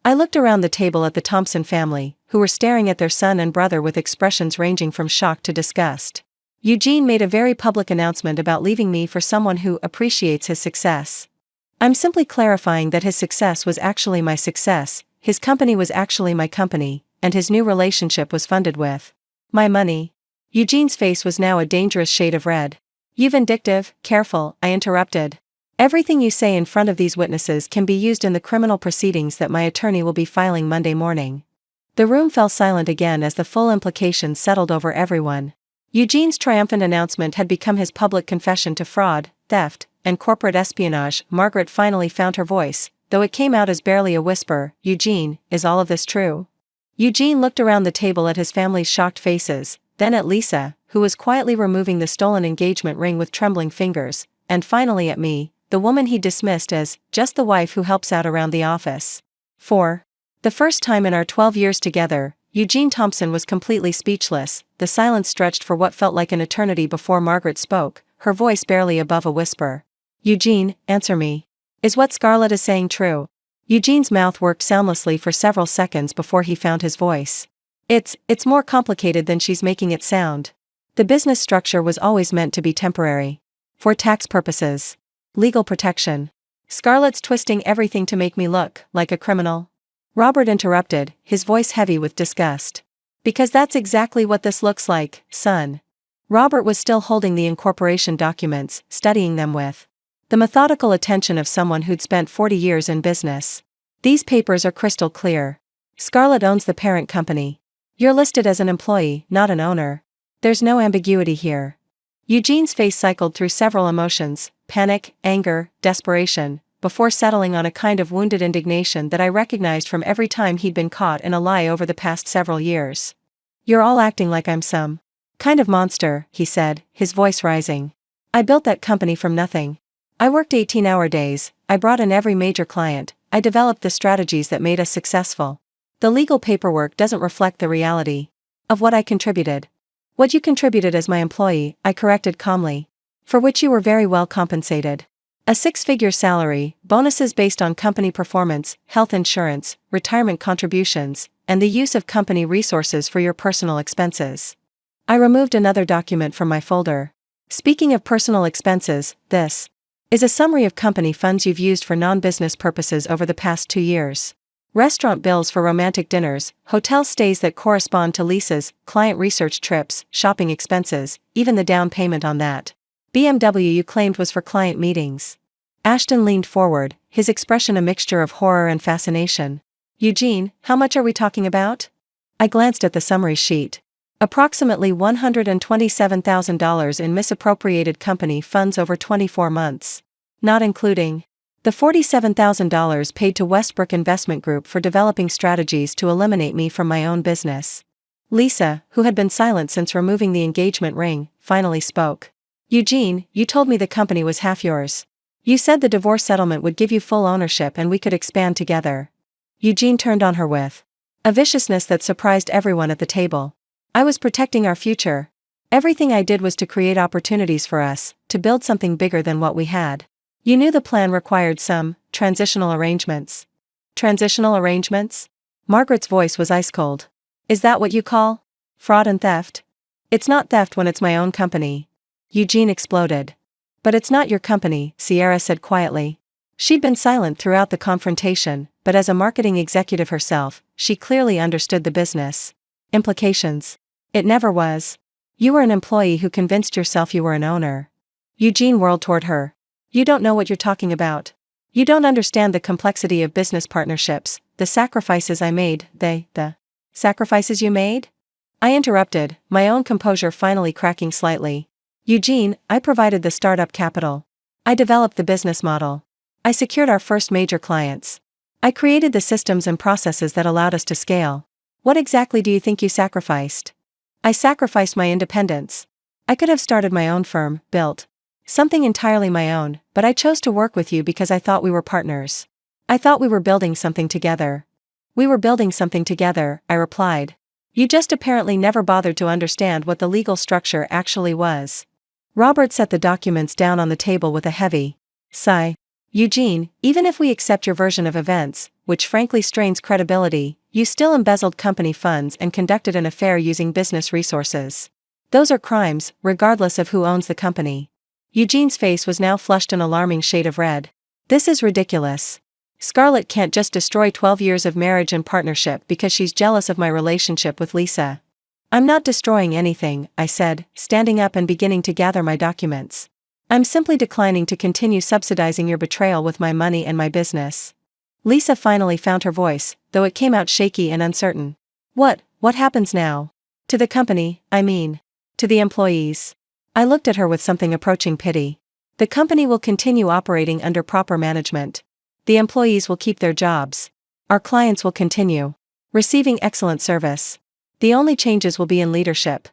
I looked around the table at the Thompson family, who were staring at their son and brother with expressions ranging from shock to disgust. Eugene made a very public announcement about leaving me for someone who appreciates his success. I'm simply clarifying that his success was actually my success, his company was actually my company, and his new relationship was funded with my money. Eugene's face was now a dangerous shade of red. You vindictive, careful, I interrupted. Everything you say in front of these witnesses can be used in the criminal proceedings that my attorney will be filing Monday morning. The room fell silent again as the full implications settled over everyone. Eugene's triumphant announcement had become his public confession to fraud, theft, and corporate espionage. Margaret finally found her voice, though it came out as barely a whisper. Eugene, is all of this true? Eugene looked around the table at his family's shocked faces, then at Lisa, who was quietly removing the stolen engagement ring with trembling fingers, and finally at me, the woman he dismissed as just the wife who helps out around the office. For the first time in our 12 years together, Eugene Thompson was completely speechless. The silence stretched for what felt like an eternity before Margaret spoke, her voice barely above a whisper. "Eugene, answer me. Is what Scarlett is saying true?" Eugene's mouth worked soundlessly for several seconds before he found his voice. It's more complicated than she's making it sound. The business structure was always meant to be temporary. For tax purposes. Legal protection. Scarlett's twisting everything to make me look like a criminal. Robert interrupted, his voice heavy with disgust. "Because that's exactly what this looks like, son." Robert was still holding the incorporation documents, studying them with the methodical attention of someone who'd spent 40 years in business. "These papers are crystal clear. Scarlett owns the parent company. You're listed as an employee, not an owner. There's no ambiguity here." Eugene's face cycled through several emotions: panic, anger, desperation, before settling on a kind of wounded indignation that I recognized from every time he'd been caught in a lie over the past several years. "You're all acting like I'm some kind of monster," he said, his voice rising. "I built that company from nothing. I worked 18-hour days, I brought in every major client, I developed the strategies that made us successful. The legal paperwork doesn't reflect the reality of what I contributed." "What you contributed as my employee," I corrected calmly. "For which you were very well compensated. A 6-figure salary, bonuses based on company performance, health insurance, retirement contributions, and the use of company resources for your personal expenses." I removed another document from my folder. "Speaking of personal expenses, this is a summary of company funds you've used for non-business purposes over the past 2 years. Restaurant bills for romantic dinners, hotel stays that correspond to leases, client research trips, shopping expenses, even the down payment on that BMW you claimed was for client meetings." Ashton leaned forward, his expression a mixture of horror and fascination. "Eugene, how much are we talking about?" I glanced at the summary sheet. Approximately $127,000 in misappropriated company funds over 24 months. Not including the $47,000 paid to Westbrook Investment Group for developing strategies to eliminate me from my own business. Lisa, who had been silent since removing the engagement ring, finally spoke. "Eugene, you told me the company was half yours. You said the divorce settlement would give you full ownership and we could expand together." Eugene turned on her with a viciousness that surprised everyone at the table. "I was protecting our future. Everything I did was to create opportunities for us, to build something bigger than what we had. You knew the plan required some transitional arrangements." "Transitional arrangements?" Margaret's voice was ice cold. "Is that what you call fraud and theft?" "It's not theft when it's my own company." Eugene exploded. "But it's not your company," Sierra said quietly. She'd been silent throughout the confrontation, but as a marketing executive herself, she clearly understood the business implications. "It never was. You were an employee who convinced yourself you were an owner." Eugene whirled toward her. "You don't know what you're talking about. You don't understand the complexity of business partnerships, the sacrifices I made, the sacrifices you made?" I interrupted, my own composure finally cracking slightly. "Eugene, I provided the startup capital. I developed the business model. I secured our first major clients. I created the systems and processes that allowed us to scale. What exactly do you think you sacrificed?" "I sacrificed my independence. I could have started my own firm, built something entirely my own, but I chose to work with you because I thought we were partners. I thought we were building something together." "We were building something together," I replied. "You just apparently never bothered to understand what the legal structure actually was." Robert set the documents down on the table with a heavy sigh. "Eugene, even if we accept your version of events, which frankly strains credibility, you still embezzled company funds and conducted an affair using business resources. Those are crimes, regardless of who owns the company." Eugene's face was now flushed an alarming shade of red. "This is ridiculous. Scarlett can't just destroy 12 years of marriage and partnership because she's jealous of my relationship with Lisa." "I'm not destroying anything," I said, standing up and beginning to gather my documents. "I'm simply declining to continue subsidizing your betrayal with my money and my business." Lisa finally found her voice, though it came out shaky and uncertain. What happens now? To the company, I mean. To the employees." I looked at her with something approaching pity. "The company will continue operating under proper management. The employees will keep their jobs. Our clients will continue receiving excellent service. The only changes will be in leadership."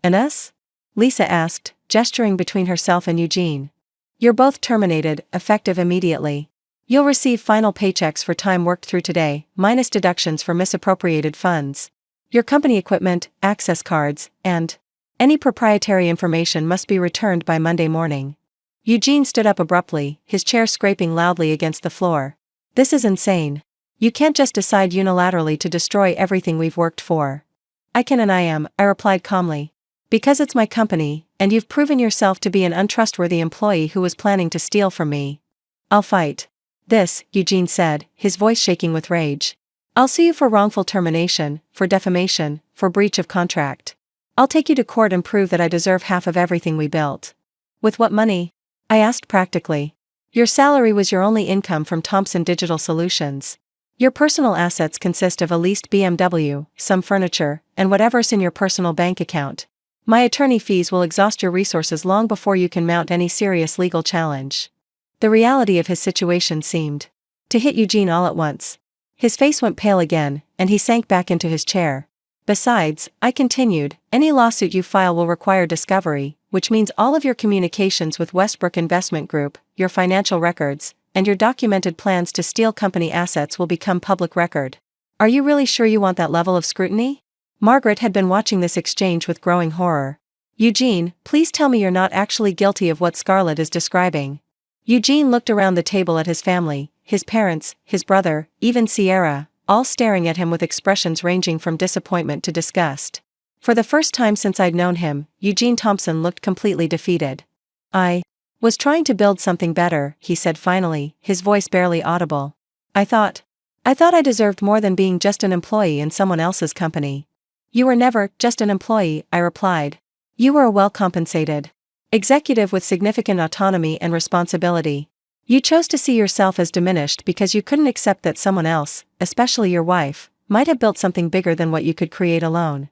"And us?" Lisa asked, gesturing between herself and Eugene. "You're both terminated, effective immediately. You'll receive final paychecks for time worked through today, minus deductions for misappropriated funds. Your company equipment, access cards, and any proprietary information must be returned by Monday morning." Eugene stood up abruptly, his chair scraping loudly against the floor. "This is insane. You can't just decide unilaterally to destroy everything we've worked for." "I can and I replied calmly. "Because it's my company, and you've proven yourself to be an untrustworthy employee who was planning to steal from me. I'll fight this," Eugene said, his voice shaking with rage. "I'll sue you for wrongful termination, for defamation, for breach of contract. I'll take you to court and prove that I deserve half of everything we built." "With what money?" I asked practically. "Your salary was your only income from Thomson Digital Solutions. Your personal assets consist of a leased BMW, some furniture, and whatever's in your personal bank account. My attorney fees will exhaust your resources long before you can mount any serious legal challenge." The reality of his situation seemed to hit Eugene all at once. His face went pale again, and he sank back into his chair. "Besides," I continued, "any lawsuit you file will require discovery, which means all of your communications with Westbrook Investment Group, your financial records, and your documented plans to steal company assets will become public record. Are you really sure you want that level of scrutiny?" Margaret had been watching this exchange with growing horror. "Eugene, please tell me you're not actually guilty of what Scarlett is describing." Eugene looked around the table at his family, his parents, his brother, even Sierra, all staring at him with expressions ranging from disappointment to disgust. For the first time since I'd known him, Eugene Thompson looked completely defeated. "I was trying to build something better," he said finally, his voice barely audible. I thought I deserved more than being just an employee in someone else's company." "You were never just an employee," I replied. "You were a well-compensated executive with significant autonomy and responsibility. You chose to see yourself as diminished because you couldn't accept that someone else, especially your wife, might have built something bigger than what you could create alone."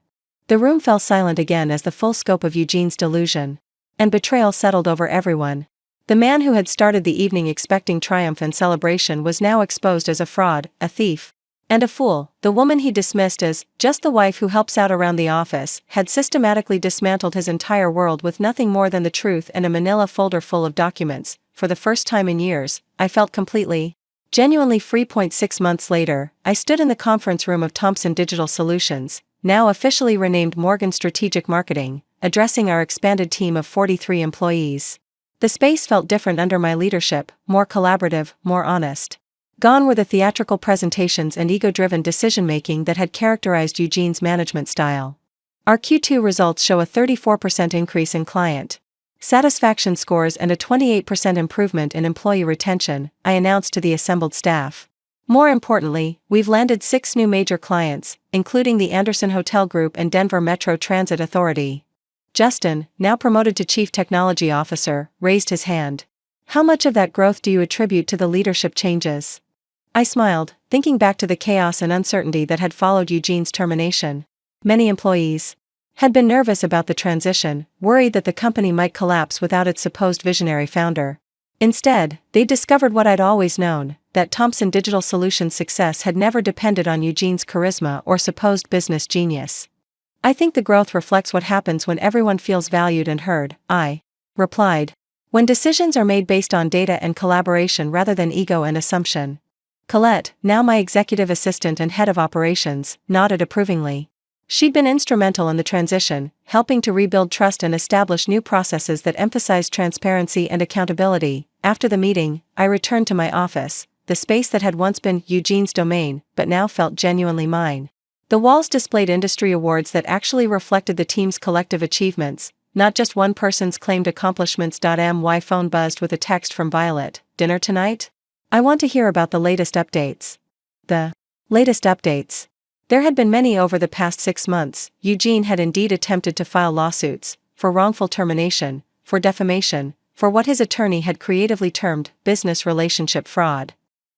The room fell silent again as the full scope of Eugene's delusion and betrayal settled over everyone. The man who had started the evening expecting triumph and celebration was now exposed as a fraud, a thief, and a fool. The woman he dismissed as just the wife who helps out around the office had systematically dismantled his entire world with nothing more than the truth and a manila folder full of documents. For the first time in years, I felt completely, genuinely free. 6 months later, I stood in the conference room of Thomson Digital Solutions, now officially renamed Morgan Strategic Marketing, addressing our expanded team of 43 employees. The space felt different under my leadership, more collaborative, more honest. Gone were the theatrical presentations and ego-driven decision-making that had characterized Eugene's management style. Our Q2 results show a 34% increase in client satisfaction scores and a 28% improvement in employee retention, I announced to the assembled staff. More importantly, we've landed 6 new major clients, including the Anderson Hotel Group and Denver Metro Transit Authority. Justin, now promoted to Chief Technology Officer, raised his hand. "How much of that growth do you attribute to the leadership changes?" I smiled, thinking back to the chaos and uncertainty that had followed Eugene's termination. Many employees had been nervous about the transition, worried that the company might collapse without its supposed visionary founder. Instead, they discovered what I'd always known, that Thomson Digital Solutions' success had never depended on Eugene's charisma or supposed business genius. "I think the growth reflects what happens when everyone feels valued and heard," I replied. "When decisions are made based on data and collaboration rather than ego and assumption." Colette, now my executive assistant and head of operations, nodded approvingly. She'd been instrumental in the transition, helping to rebuild trust and establish new processes that emphasized transparency and accountability. After the meeting, I returned to my office, the space that had once been Eugene's domain, but now felt genuinely mine. The walls displayed industry awards that actually reflected the team's collective achievements, not just one person's claimed accomplishments. My phone buzzed with a text from Violet. "Dinner tonight? I want to hear about the latest updates." The latest updates. There had been many over the past 6 months. Eugene had indeed attempted to file lawsuits, for wrongful termination, for defamation, for what his attorney had creatively termed business relationship fraud.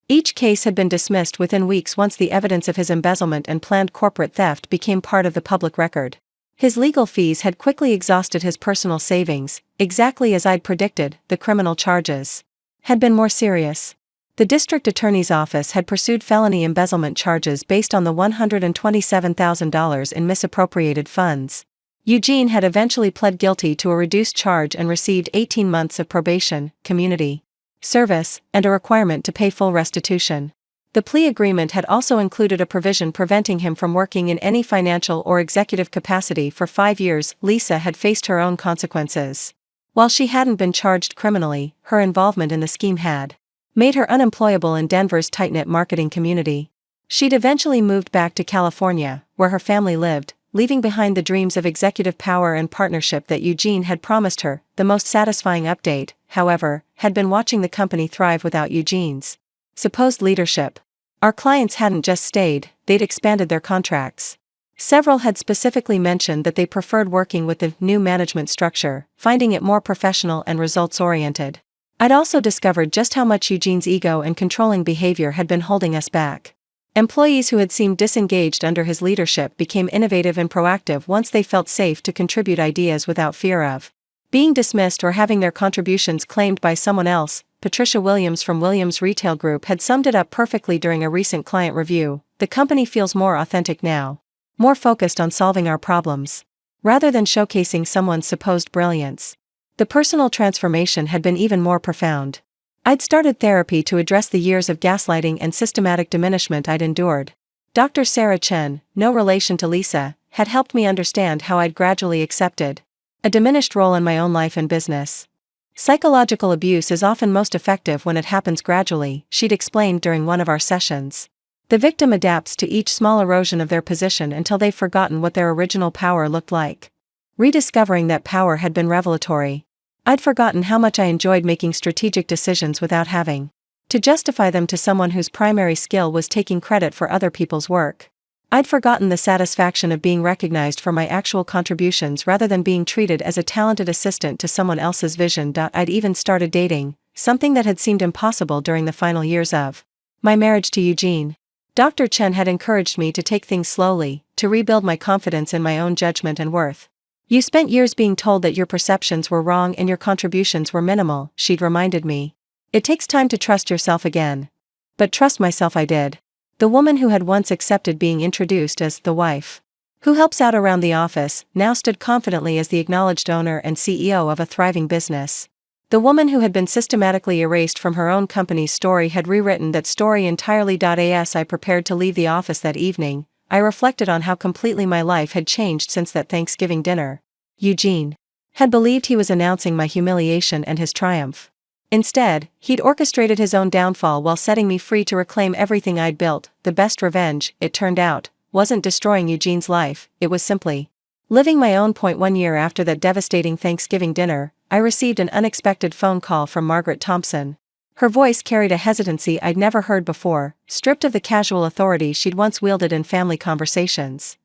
Each case had been dismissed within weeks once the evidence of his embezzlement and planned corporate theft became part of the public record. His legal fees had quickly exhausted his personal savings. Exactly as I'd predicted, the criminal charges had been more serious. The district attorney's office had pursued felony embezzlement charges based on the $127,000 in misappropriated funds. Eugene had eventually pled guilty to a reduced charge and received 18 months of probation, community service, and a requirement to pay full restitution. The plea agreement had also included a provision preventing him from working in any financial or executive capacity for 5 years. Lisa had faced her own consequences. While she hadn't been charged criminally, her involvement in the scheme had made her unemployable in Denver's tight-knit marketing community. She'd eventually moved back to California, where her family lived, leaving behind the dreams of executive power and partnership that Eugene had promised her. The most satisfying update, however, had been watching the company thrive without Eugene's supposed leadership. Our clients hadn't just stayed, they'd expanded their contracts. Several had specifically mentioned that they preferred working with the new management structure, finding it more professional and results-oriented. I'd also discovered just how much Eugene's ego and controlling behavior had been holding us back. Employees who had seemed disengaged under his leadership became innovative and proactive once they felt safe to contribute ideas without fear of being dismissed or having their contributions claimed by someone else. Patricia Williams from Williams Retail Group had summed it up perfectly during a recent client review. The company feels more authentic now, more focused on solving our problems, rather than showcasing someone's supposed brilliance. The personal transformation had been even more profound. I'd started therapy to address the years of gaslighting and systematic diminishment I'd endured. Dr. Sarah Chen, no relation to Lisa, had helped me understand how I'd gradually accepted a diminished role in my own life and business. Psychological abuse is often most effective when it happens gradually, she'd explained during one of our sessions. The victim adapts to each small erosion of their position until they've forgotten what their original power looked like. Rediscovering that power had been revelatory. I'd forgotten how much I enjoyed making strategic decisions without having to justify them to someone whose primary skill was taking credit for other people's work. I'd forgotten the satisfaction of being recognized for my actual contributions rather than being treated as a talented assistant to someone else's vision. I'd even started dating, something that had seemed impossible during the final years of my marriage to Eugene. Dr. Chen had encouraged me to take things slowly, to rebuild my confidence in my own judgment and worth. You spent years being told that your perceptions were wrong and your contributions were minimal, she'd reminded me. It takes time to trust yourself again. But trust myself I did. The woman who had once accepted being introduced as the wife who helps out around the office now stood confidently as the acknowledged owner and CEO of a thriving business. The woman who had been systematically erased from her own company's story had rewritten that story entirely. As I prepared to leave the office that evening, I reflected on how completely my life had changed since that Thanksgiving dinner. Eugene had believed he was announcing my humiliation and his triumph. Instead, he'd orchestrated his own downfall while setting me free to reclaim everything I'd built. The best revenge, it turned out, wasn't destroying Eugene's life, it was simply living my own. 1 year after that devastating Thanksgiving dinner, I received an unexpected phone call from Margaret Thompson. Her voice carried a hesitancy I'd never heard before, stripped of the casual authority she'd once wielded in family conversations.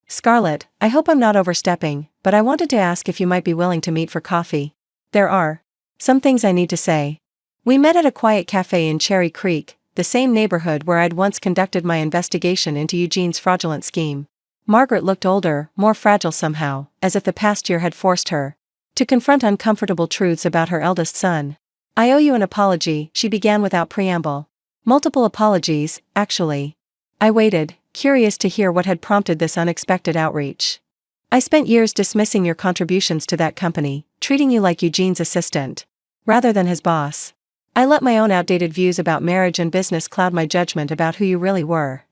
"Scarlett, I hope I'm not overstepping, but I wanted to ask if you might be willing to meet for coffee. There are some things I need to say." We met at a quiet cafe in Cherry Creek, the same neighborhood where I'd once conducted my investigation into Eugene's fraudulent scheme. Margaret looked older, more fragile somehow, as if the past year had forced her to confront uncomfortable truths about her eldest son. "I owe you an apology," she began without preamble. "Multiple apologies, actually." I waited, curious to hear what had prompted this unexpected outreach. "I spent years dismissing your contributions to that company, treating you like Eugene's assistant, rather than his boss. I let my own outdated views about marriage and business cloud my judgment about who you really were."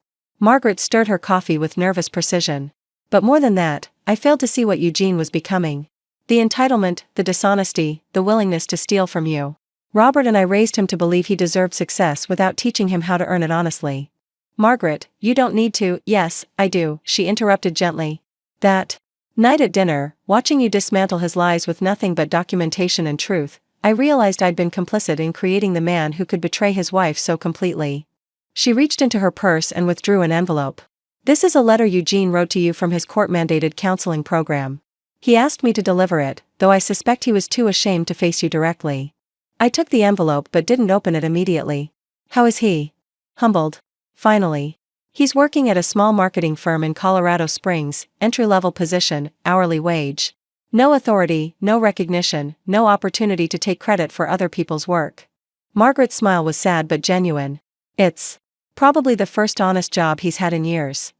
Margaret stirred her coffee with nervous precision. "But more than that, I failed to see what Eugene was becoming. The entitlement, the dishonesty, the willingness to steal from you. Robert and I raised him to believe he deserved success without teaching him how to earn it honestly." "Margaret, you don't need to." "Yes, I do," she interrupted gently. "That night at dinner, watching you dismantle his lies with nothing but documentation and truth, I realized I'd been complicit in creating the man who could betray his wife so completely." She reached into her purse and withdrew an envelope. "This is a letter Eugene wrote to you from his court-mandated counseling program. He asked me to deliver it, though I suspect he was too ashamed to face you directly." I took the envelope but didn't open it immediately. "How is he?" Humbled. "Finally. He's working at a small marketing firm in Colorado Springs, entry-level position, hourly wage. No authority, no recognition, no opportunity to take credit for other people's work." Margaret's smile was sad but genuine. "It's probably the first honest job he's had in years."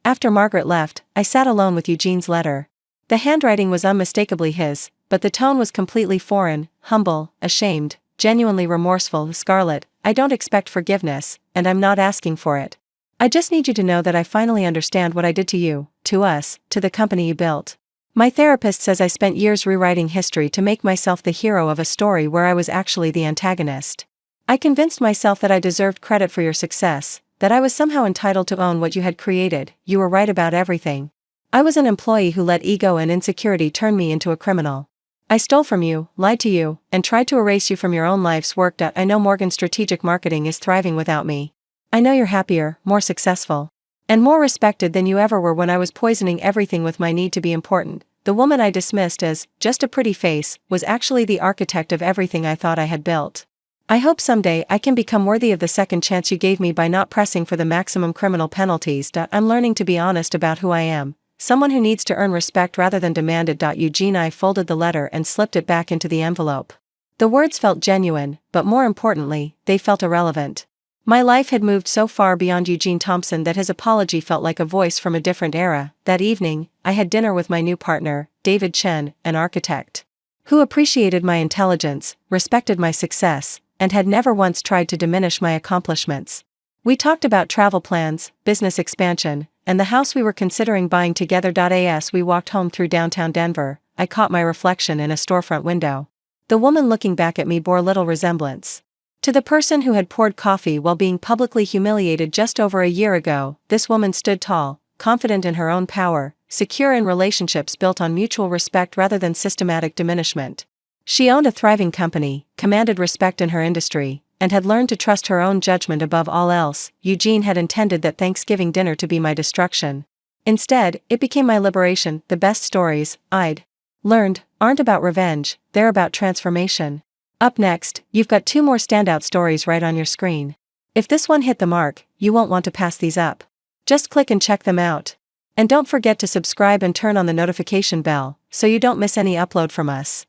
After Margaret left, I sat alone with Eugene's letter. The handwriting was unmistakably his, but the tone was completely foreign, humble, ashamed, genuinely remorseful. Scarlett, I don't expect forgiveness, and I'm not asking for it. I just need you to know that I finally understand what I did to you, to us, to the company you built. My therapist says I spent years rewriting history to make myself the hero of a story where I was actually the antagonist. I convinced myself that I deserved credit for your success, that I was somehow entitled to own what you had created. You were right about everything. I was an employee who let ego and insecurity turn me into a criminal. I stole from you, lied to you, and tried to erase you from your own life's work. I know Morgan Strategic Marketing is thriving without me. I know you're happier, more successful, and more respected than you ever were when I was poisoning everything with my need to be important. The woman I dismissed as just a pretty face was actually the architect of everything I thought I had built. I hope someday I can become worthy of the second chance you gave me by not pressing for the maximum criminal penalties. I'm learning to be honest about who I am, someone who needs to earn respect rather than demand it. Eugene. I folded the letter and slipped it back into the envelope. The words felt genuine, but more importantly, they felt irrelevant. My life had moved so far beyond Eugene Thompson that his apology felt like a voice from a different era. That evening, I had dinner with my new partner, David Chen, an architect, who appreciated my intelligence, respected my success, and had never once tried to diminish my accomplishments. We talked about travel plans, business expansion, and the house we were considering buying together. As we walked home through downtown Denver, I caught my reflection in a storefront window. The woman looking back at me bore little resemblance to the person who had poured coffee while being publicly humiliated just over a year ago. This woman stood tall, confident in her own power, secure in relationships built on mutual respect rather than systematic diminishment. She owned a thriving company, commanded respect in her industry, and had learned to trust her own judgment above all else. Eugene had intended that Thanksgiving dinner to be my destruction. Instead, it became my liberation. The best stories I'd learned aren't about revenge, they're about transformation. Up next, you've got 2 more standout stories right on your screen. If this one hit the mark, you won't want to pass these up. Just click and check them out. And don't forget to subscribe and turn on the notification bell, so you don't miss any upload from us.